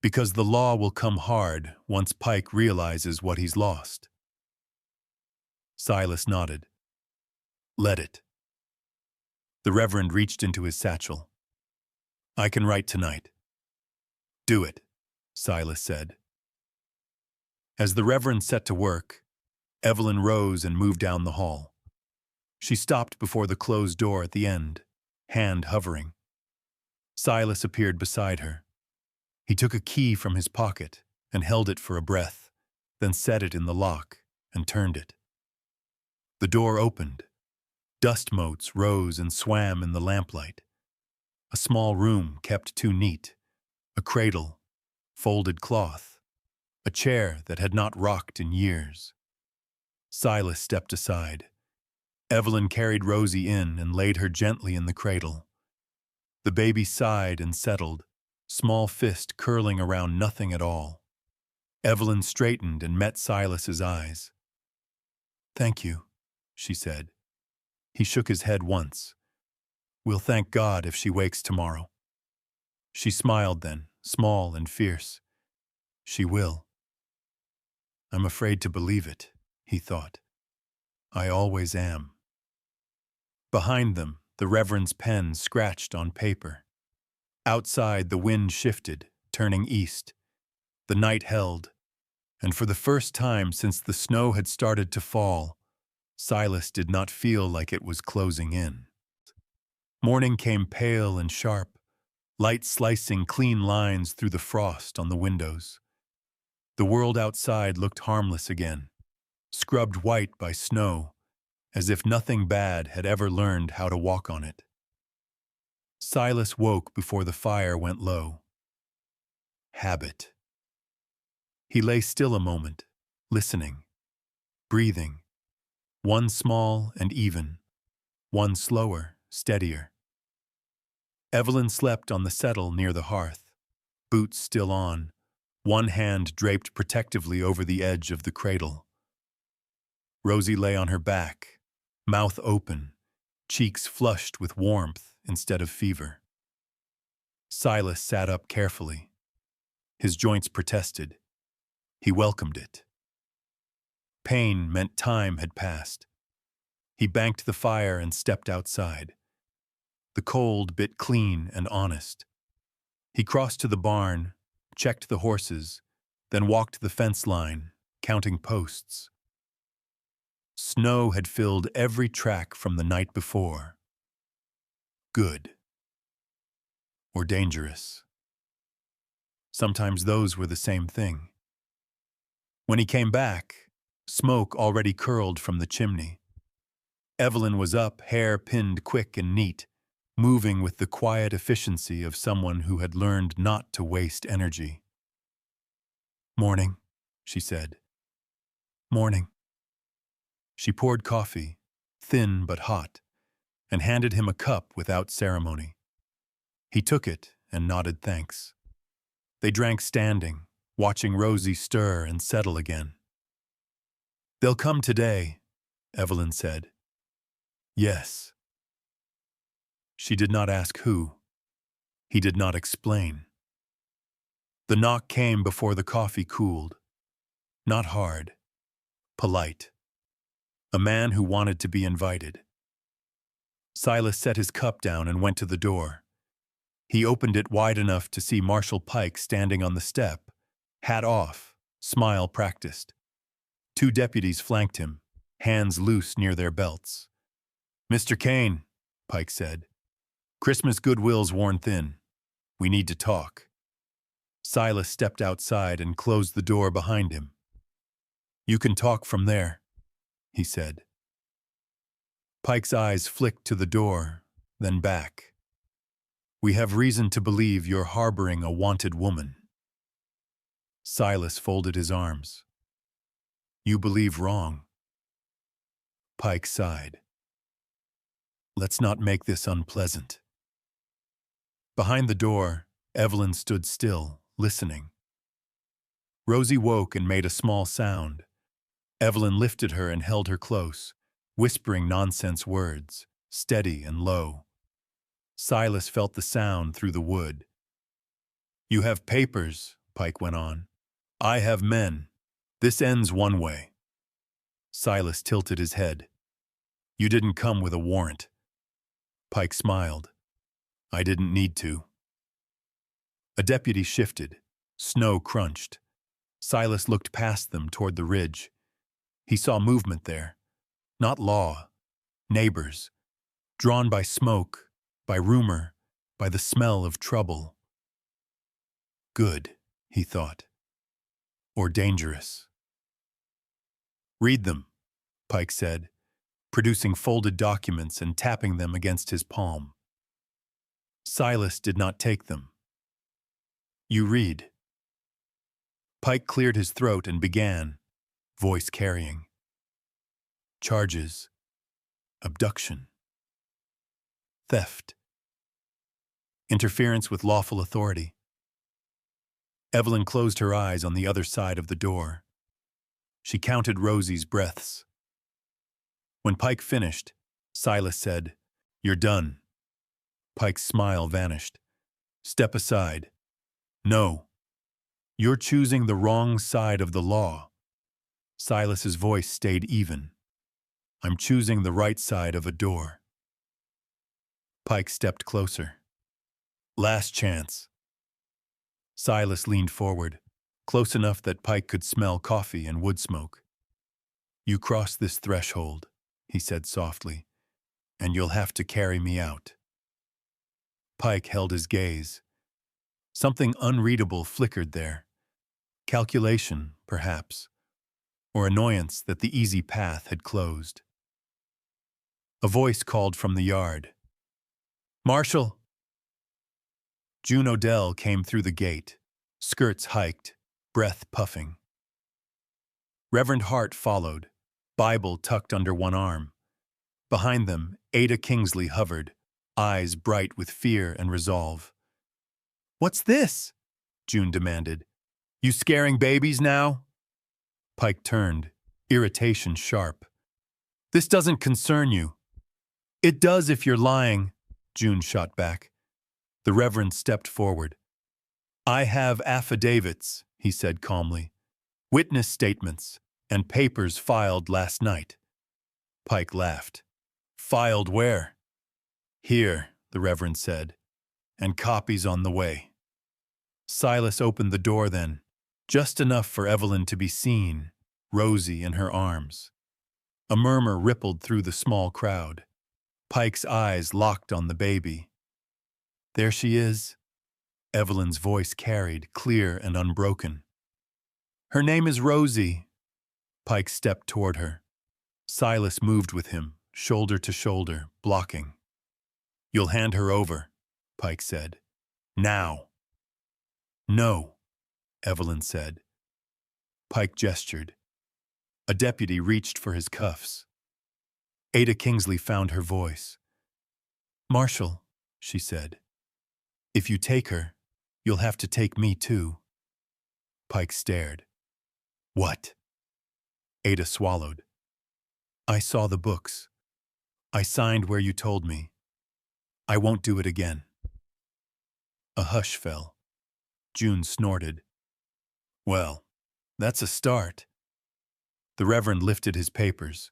"because the law will come hard once Pike realizes what he's lost." Silas nodded. "Let it." The Reverend reached into his satchel. "I can write tonight." "Do it," Silas said. As the Reverend set to work, Evelyn rose and moved down the hall. She stopped before the closed door at the end, hand hovering. Silas appeared beside her. He took a key from his pocket and held it for a breath, then set it in the lock and turned it. The door opened. Dust motes rose and swam in the lamplight. A small room kept too neat, a cradle, folded cloth, a chair that had not rocked in years. Silas stepped aside. Evelyn carried Rosie in and laid her gently in the cradle. The baby sighed and settled, small fist curling around nothing at all. Evelyn straightened and met Silas's eyes. "Thank you," she said. He shook his head once. "We'll thank God if she wakes tomorrow." She smiled then, small and fierce. "She will." "I'm afraid to believe it," he thought. "I always am." Behind them, the Reverend's pen scratched on paper. Outside, the wind shifted, turning east. The night held, and for the first time since the snow had started to fall, Silas did not feel like it was closing in. Morning came pale and sharp, light slicing clean lines through the frost on the windows. The world outside looked harmless again, scrubbed white by snow, as if nothing bad had ever learned how to walk on it. Silas woke before the fire went low. Habit. He lay still a moment, listening, breathing, one small and even, one slower, steadier. Evelyn slept on the settle near the hearth, boots still on, one hand draped protectively over the edge of the cradle. Rosie lay on her back, mouth open, cheeks flushed with warmth instead of fever. Silas sat up carefully. His joints protested. He welcomed it. Pain meant time had passed. He banked the fire and stepped outside. The cold bit clean and honest. He crossed to the barn, checked the horses, then walked the fence line, counting posts. Snow had filled every track from the night before. Good. Or dangerous. Sometimes those were the same thing. When he came back, smoke already curled from the chimney. Evelyn was up, hair pinned quick and neat, moving with the quiet efficiency of someone who had learned not to waste energy. "Morning," she said. "Morning." She poured coffee, thin but hot, and handed him a cup without ceremony. He took it and nodded thanks. They drank standing, watching Rosie stir and settle again. "They'll come today," Evelyn said. "Yes." She did not ask who. He did not explain. The knock came before the coffee cooled. Not hard. Polite. A man who wanted to be invited. Silas set his cup down and went to the door. He opened it wide enough to see Marshal Pike standing on the step, hat off, smile practiced. 2 deputies flanked him, hands loose near their belts. "Mr. Kane," Pike said, "Christmas goodwill's worn thin. We need to talk." Silas stepped outside and closed the door behind him. "You can talk from there," he said. Pike's eyes flicked to the door, then back. "We have reason to believe you're harboring a wanted woman." Silas folded his arms. "You believe wrong." Pike sighed. "Let's not make this unpleasant." Behind the door, Evelyn stood still, listening. Rosie woke and made a small sound. Evelyn lifted her and held her close, whispering nonsense words, steady and low. Silas felt the sound through the wood. "You have papers," Pike went on. "I have men. This ends one way." Silas tilted his head. "You didn't come with a warrant." Pike smiled. "I didn't need to." A deputy shifted. Snow crunched. Silas looked past them toward the ridge. He saw movement there. Not law. Neighbors. Drawn by smoke, by rumor, by the smell of trouble. Good, he thought. Or dangerous. "Read them," Pike said, producing folded documents and tapping them against his palm. Silas did not take them. "You read." Pike cleared his throat and began, voice carrying. "Charges. Abduction. Theft. Interference with lawful authority." Evelyn closed her eyes on the other side of the door. She counted Rosie's breaths. When Pike finished, Silas said, "You're done." Pike's smile vanished. "Step aside." "No. You're choosing the wrong side of the law." Silas's voice stayed even. "I'm choosing the right side of a door." Pike stepped closer. "Last chance." Silas leaned forward, close enough that Pike could smell coffee and wood smoke. "You cross this threshold," he said softly, "and you'll have to carry me out." Pike held his gaze. Something unreadable flickered there. Calculation, perhaps, or annoyance that the easy path had closed. A voice called from the yard. "Marshal!" June Odell came through the gate, skirts hiked, breath puffing. Reverend Hart followed, Bible tucked under one arm. Behind them, Ada Kingsley hovered, eyes bright with fear and resolve. "What's this?" June demanded. "You scaring babies now?" Pike turned, irritation sharp. "This doesn't concern you." "It does if you're lying," June shot back. The Reverend stepped forward. "I have affidavits," he said calmly. "Witness statements and papers filed last night." Pike laughed. "Filed where?" "Here," the Reverend said, "and copies on the way." Silas opened the door then, just enough for Evelyn to be seen, Rosie in her arms. A murmur rippled through the small crowd. Pike's eyes locked on the baby. "There she is," Evelyn's voice carried, clear and unbroken. "Her name is Rosie." Pike stepped toward her. Silas moved with him, shoulder to shoulder, blocking. You'll hand her over, Pike said. Now. No, Evelyn said. Pike gestured. A deputy reached for his cuffs. Ada Kingsley found her voice. Marshal, she said, if you take her, you'll have to take me too. Pike stared. What? Ada swallowed. I saw the books. I signed where you told me. I won't do it again. A hush fell. June snorted. Well, that's a start. The Reverend lifted his papers.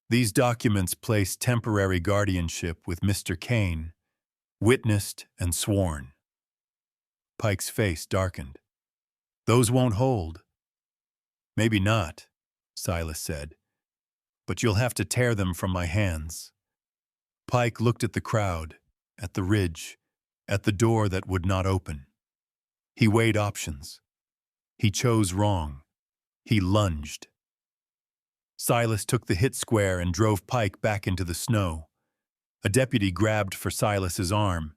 These documents place temporary guardianship with Mr. Kane, witnessed and sworn. Pike's face darkened. Those won't hold. Maybe not, Silas said, but you'll have to tear them from my hands. Pike looked at the crowd, at the ridge, at the door that would not open. He weighed options. He chose wrong. He lunged. Silas took the hit square and drove Pike back into the snow. A deputy grabbed for Silas's arm.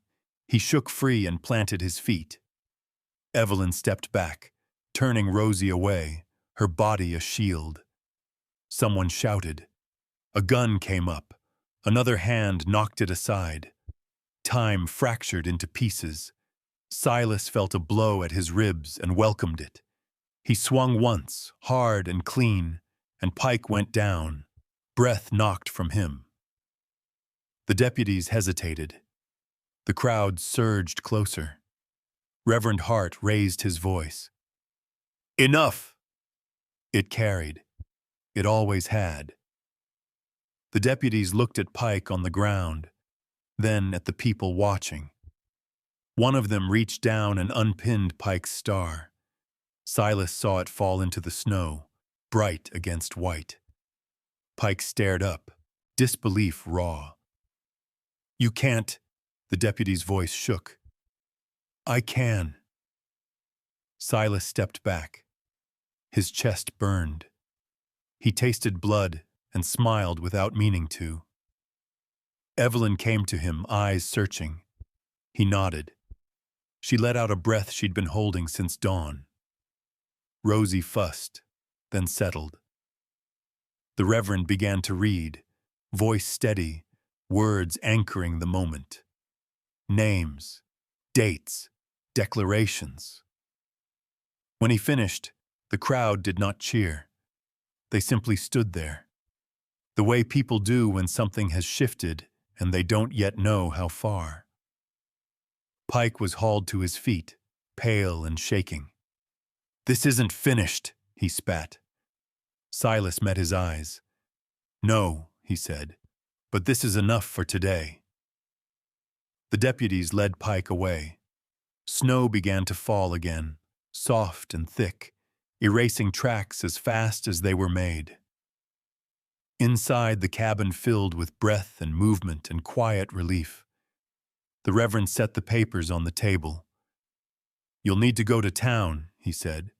He shook free and planted his feet. Evelyn stepped back, turning Rosie away, her body a shield. Someone shouted. A gun came up. Another hand knocked it aside. Time fractured into pieces. Silas felt a blow at his ribs and welcomed it. He swung once, hard and clean, and Pike went down. Breath knocked from him. The deputies hesitated. The crowd surged closer. Reverend Hart raised his voice. Enough! It carried. It always had. The deputies looked at Pike on the ground, then at the people watching. One of them reached down and unpinned Pike's star. Silas saw it fall into the snow, bright against white. Pike stared up, disbelief raw. You can't, the deputy's voice shook. I can. Silas stepped back. His chest burned. He tasted blood and smiled without meaning to. Evelyn came to him, eyes searching. He nodded. She let out a breath she'd been holding since dawn. Rosie fussed, then settled. The Reverend began to read, voice steady, words anchoring the moment. Names, dates, declarations. When he finished, the crowd did not cheer. They simply stood there, the way people do when something has shifted and they don't yet know how far. Pike was hauled to his feet, pale and shaking. This isn't finished, he spat. Silas met his eyes. No, he said, but this is enough for today. The deputies led Pike away. Snow began to fall again, soft and thick, erasing tracks as fast as they were made. Inside, the cabin filled with breath and movement and quiet relief. The Reverend set the papers on the table. You'll need to go to town, he said.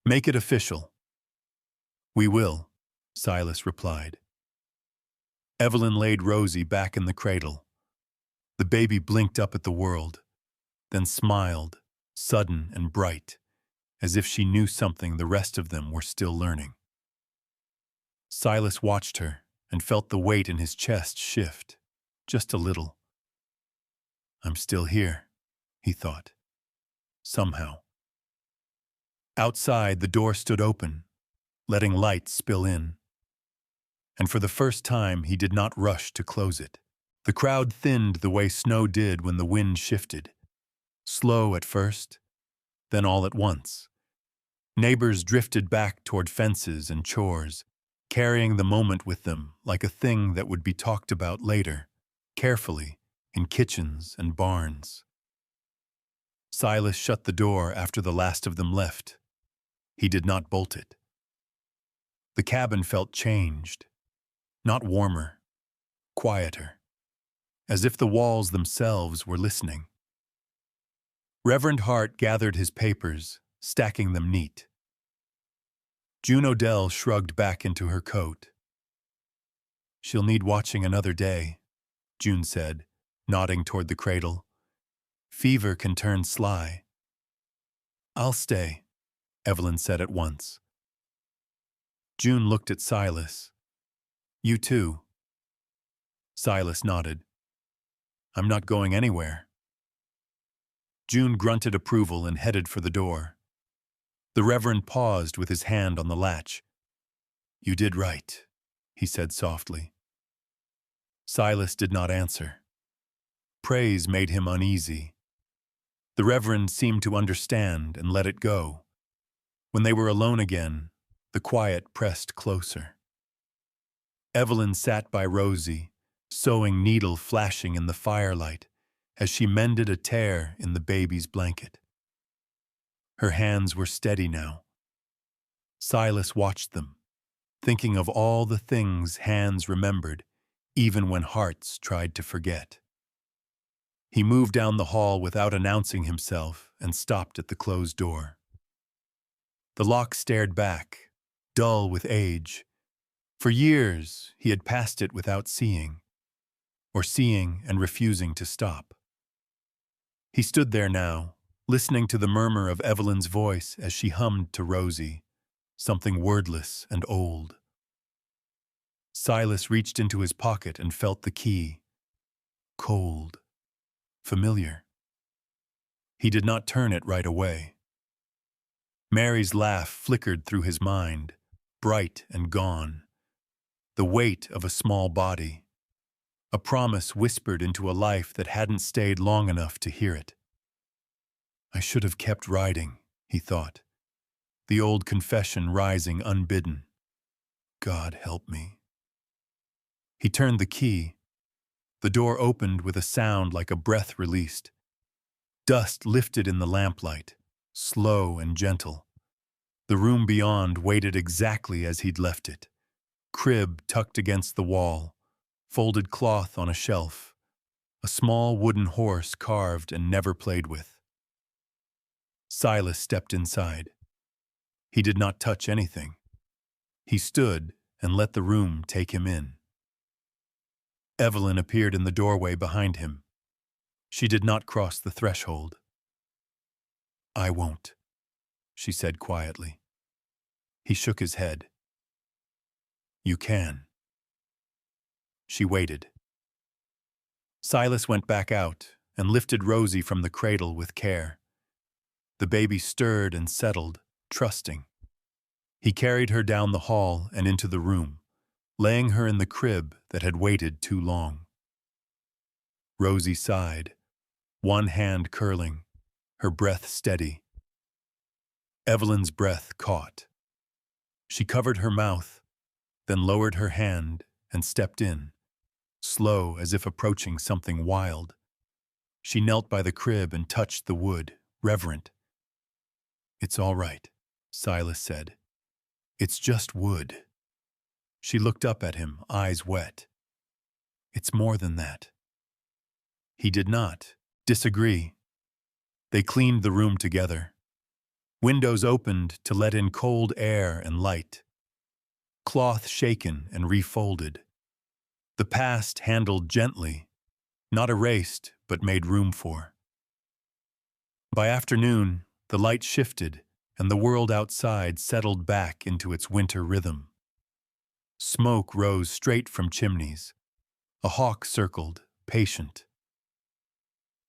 Make it official. We will, Silas replied. Evelyn laid Rosie back in the cradle. The baby blinked up at the world, then smiled, sudden and bright, as if she knew something the rest of them were still learning. Silas watched her and felt the weight in his chest shift, just a little. I'm still here, he thought. Somehow. Outside, the door stood open, letting light spill in. And for the first time, he did not rush to close it. The crowd thinned the way snow did when the wind shifted. Slow at first, then all at once. Neighbors drifted back toward fences and chores, carrying the moment with them like a thing that would be talked about later, carefully, in kitchens and barns. Silas shut the door after the last of them left. He did not bolt it. The cabin felt changed, not warmer, quieter, as if the walls themselves were listening. Reverend Hart gathered his papers, stacking them neat. June Odell shrugged back into her coat. She'll need watching another day, June said, nodding toward the cradle. "Fever can turn sly." "I'll stay," Evelyn said at once. June looked at Silas. "You too." Silas nodded. "I'm not going anywhere." June grunted approval and headed for the door. The Reverend paused with his hand on the latch. "You did right," he said softly. Silas did not answer. Praise made him uneasy. The Reverend seemed to understand and let it go. When they were alone again, the quiet pressed closer. Evelyn sat by Rosie, sewing needle flashing in the firelight as she mended a tear in the baby's blanket. Her hands were steady now. Silas watched them, thinking of all the things hands remembered, even when hearts tried to forget. He moved down the hall without announcing himself and stopped at the closed door. The lock stared back, dull with age. For years, he had passed it without seeing, or seeing and refusing to stop. He stood there now, listening to the murmur of Evelyn's voice as she hummed to Rosie, something wordless and old. Silas reached into his pocket and felt the key. Cold. Familiar. He did not turn it right away. Mary's laugh flickered through his mind, bright and gone. The weight of a small body. A promise whispered into a life that hadn't stayed long enough to hear it. I should have kept riding, he thought, the old confession rising unbidden. God help me. He turned the key. The door opened with a sound like a breath released. Dust lifted in the lamplight, slow and gentle. The room beyond waited exactly as he'd left it. Crib tucked against the wall, folded cloth on a shelf, a small wooden horse carved and never played with. Silas stepped inside. He did not touch anything. He stood and let the room take him in. Evelyn appeared in the doorway behind him. She did not cross the threshold. I won't, she said quietly. He shook his head. You can. She waited. Silas went back out and lifted Rosie from the cradle with care. The baby stirred and settled, trusting. He carried her down the hall and into the room, laying her in the crib that had waited too long. Rosie sighed, one hand curling, her breath steady. Evelyn's breath caught. She covered her mouth, then lowered her hand and stepped in, slow as if approaching something wild. She knelt by the crib and touched the wood, reverent. It's all right, Silas said. It's just wood. She looked up at him, eyes wet. It's more than that. He did not disagree. They cleaned the room together. Windows opened to let in cold air and light. Cloth shaken and refolded. The past handled gently, not erased, but made room for. By afternoon, the light shifted, and the world outside settled back into its winter rhythm. Smoke rose straight from chimneys. A hawk circled, patient.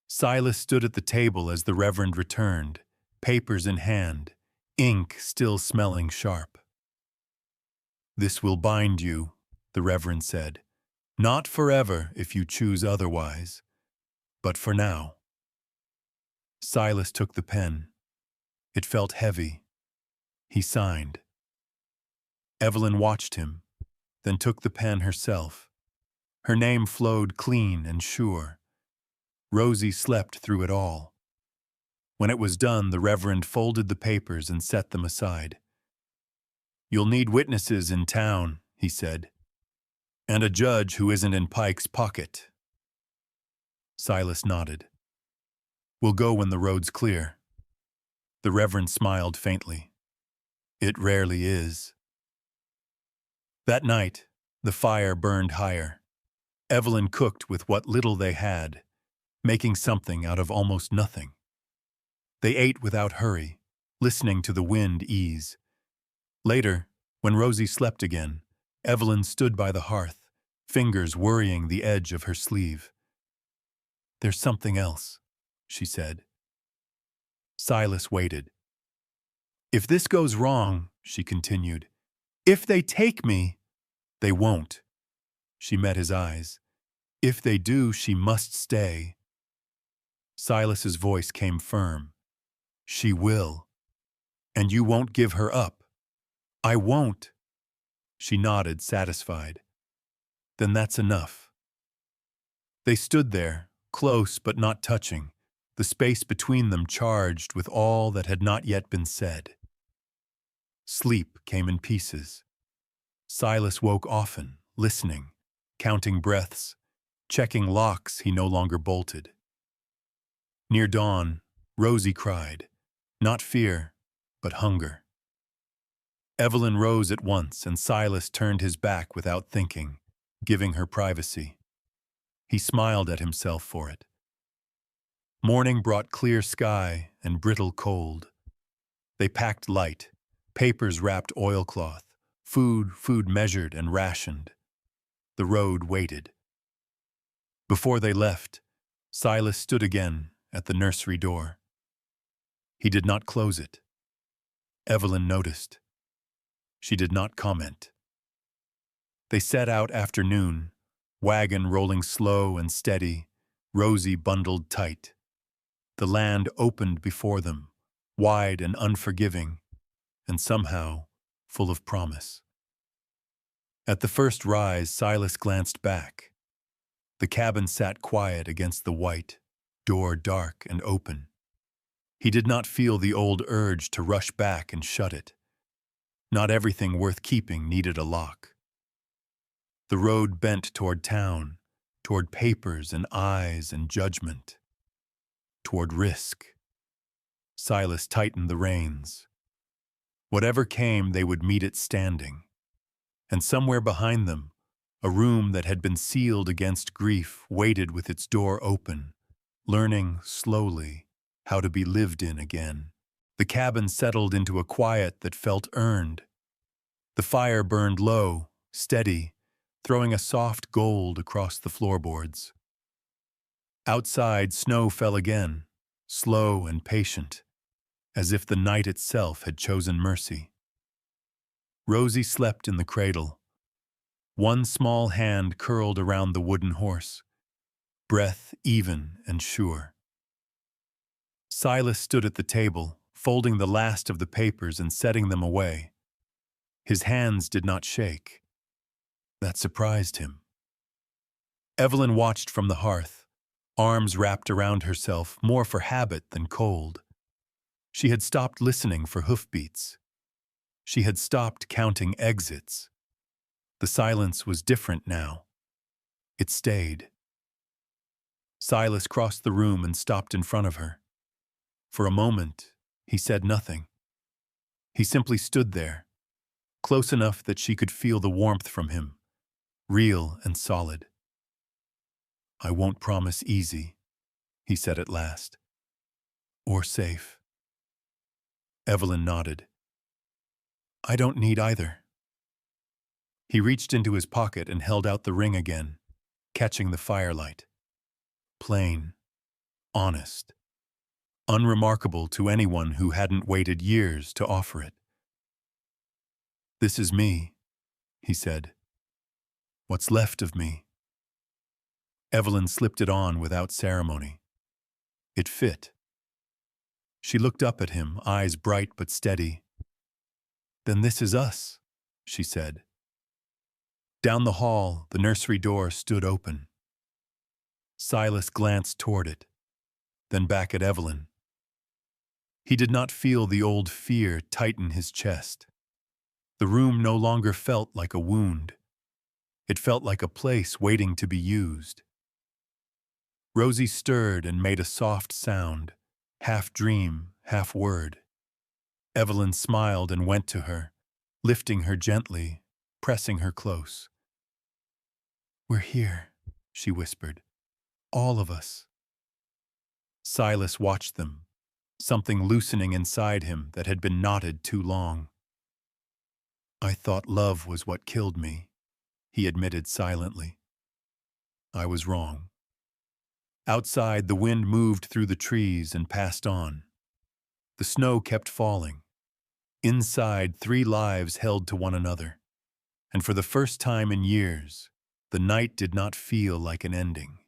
Silas stood at the table as the Reverend returned, papers in hand, ink still smelling sharp. This will bind you, the Reverend said. Not forever if you choose otherwise, but for now. Silas took the pen. It felt heavy. He signed. Evelyn watched him, then took the pen herself. Her name flowed clean and sure. Rosie slept through it all. When it was done, the Reverend folded the papers and set them aside. You'll need witnesses in town, he said, and a judge who isn't in Pike's pocket. Silas nodded. We'll go when the road's clear. The Reverend smiled faintly. It rarely is. That night, the fire burned higher. Evelyn cooked with what little they had, making something out of almost nothing. They ate without hurry, listening to the wind ease. Later, when Rosie slept again, Evelyn stood by the hearth, fingers worrying the edge of her sleeve. "There's something else," she said. Silas waited. "If this goes wrong," she continued, "if they take me—" "They won't." She met his eyes. "If they do, she must stay." Silas's voice came firm. "She will. And you won't give her up." "I won't." She nodded, satisfied. "Then that's enough." They stood there, close but not touching, the space between them charged with all that had not yet been said. Sleep came in pieces. Silas woke often, listening, counting breaths, checking locks he no longer bolted. Near dawn, Rosie cried, not fear, but hunger. Evelyn rose at once, and Silas turned his back without thinking, giving her privacy. He smiled at himself for it. Morning brought clear sky and brittle cold. They packed light, papers wrapped oilcloth, food measured and rationed. The road waited. Before they left, Silas stood again at the nursery door. He did not close it. Evelyn noticed. She did not comment. They set out after noon, wagon rolling slow and steady, Rosie bundled tight. The land opened before them, wide and unforgiving, and somehow full of promise. At the first rise, Silas glanced back. The cabin sat quiet against the white, door dark and open. He did not feel the old urge to rush back and shut it. Not everything worth keeping needed a lock. The road bent toward town, toward papers and eyes and judgment, toward risk. Silas tightened the reins. Whatever came, they would meet it standing. And somewhere behind them, a room that had been sealed against grief waited with its door open, learning slowly how to be lived in again. The cabin settled into a quiet that felt earned. The fire burned low, steady, throwing a soft gold across the floorboards. Outside, snow fell again, slow and patient, as if the night itself had chosen mercy. Rosie slept in the cradle. One small hand curled around the wooden horse, breath even and sure. Silas stood at the table, folding the last of the papers and setting them away. His hands did not shake. That surprised him. Evelyn watched from the hearth, arms wrapped around herself, more for habit than cold. She had stopped listening for hoofbeats. She had stopped counting exits. The silence was different now. It stayed. Silas crossed the room and stopped in front of her. For a moment, he said nothing. He simply stood there, close enough that she could feel the warmth from him, real and solid. "I won't promise easy," he said at last. "Or safe." Evelyn nodded. "I don't need either." He reached into his pocket and held out the ring again, catching the firelight. Plain, honest, unremarkable to anyone who hadn't waited years to offer it. "This is me," he said. "What's left of me." Evelyn slipped it on without ceremony. It fit. She looked up at him, eyes bright but steady. "Then this is us," she said. Down the hall, the nursery door stood open. Silas glanced toward it, then back at Evelyn. He did not feel the old fear tighten his chest. The room no longer felt like a wound. It felt like a place waiting to be used. Rosie stirred and made a soft sound, half dream, half word. Evelyn smiled and went to her, lifting her gently, pressing her close. "We're here," she whispered. "All of us." Silas watched them, something loosening inside him that had been knotted too long. "I thought love was what killed me," he admitted silently. "I was wrong." Outside, the wind moved through the trees and passed on. The snow kept falling. Inside, 3 lives held to one another, and for the first time in years, the night did not feel like an ending.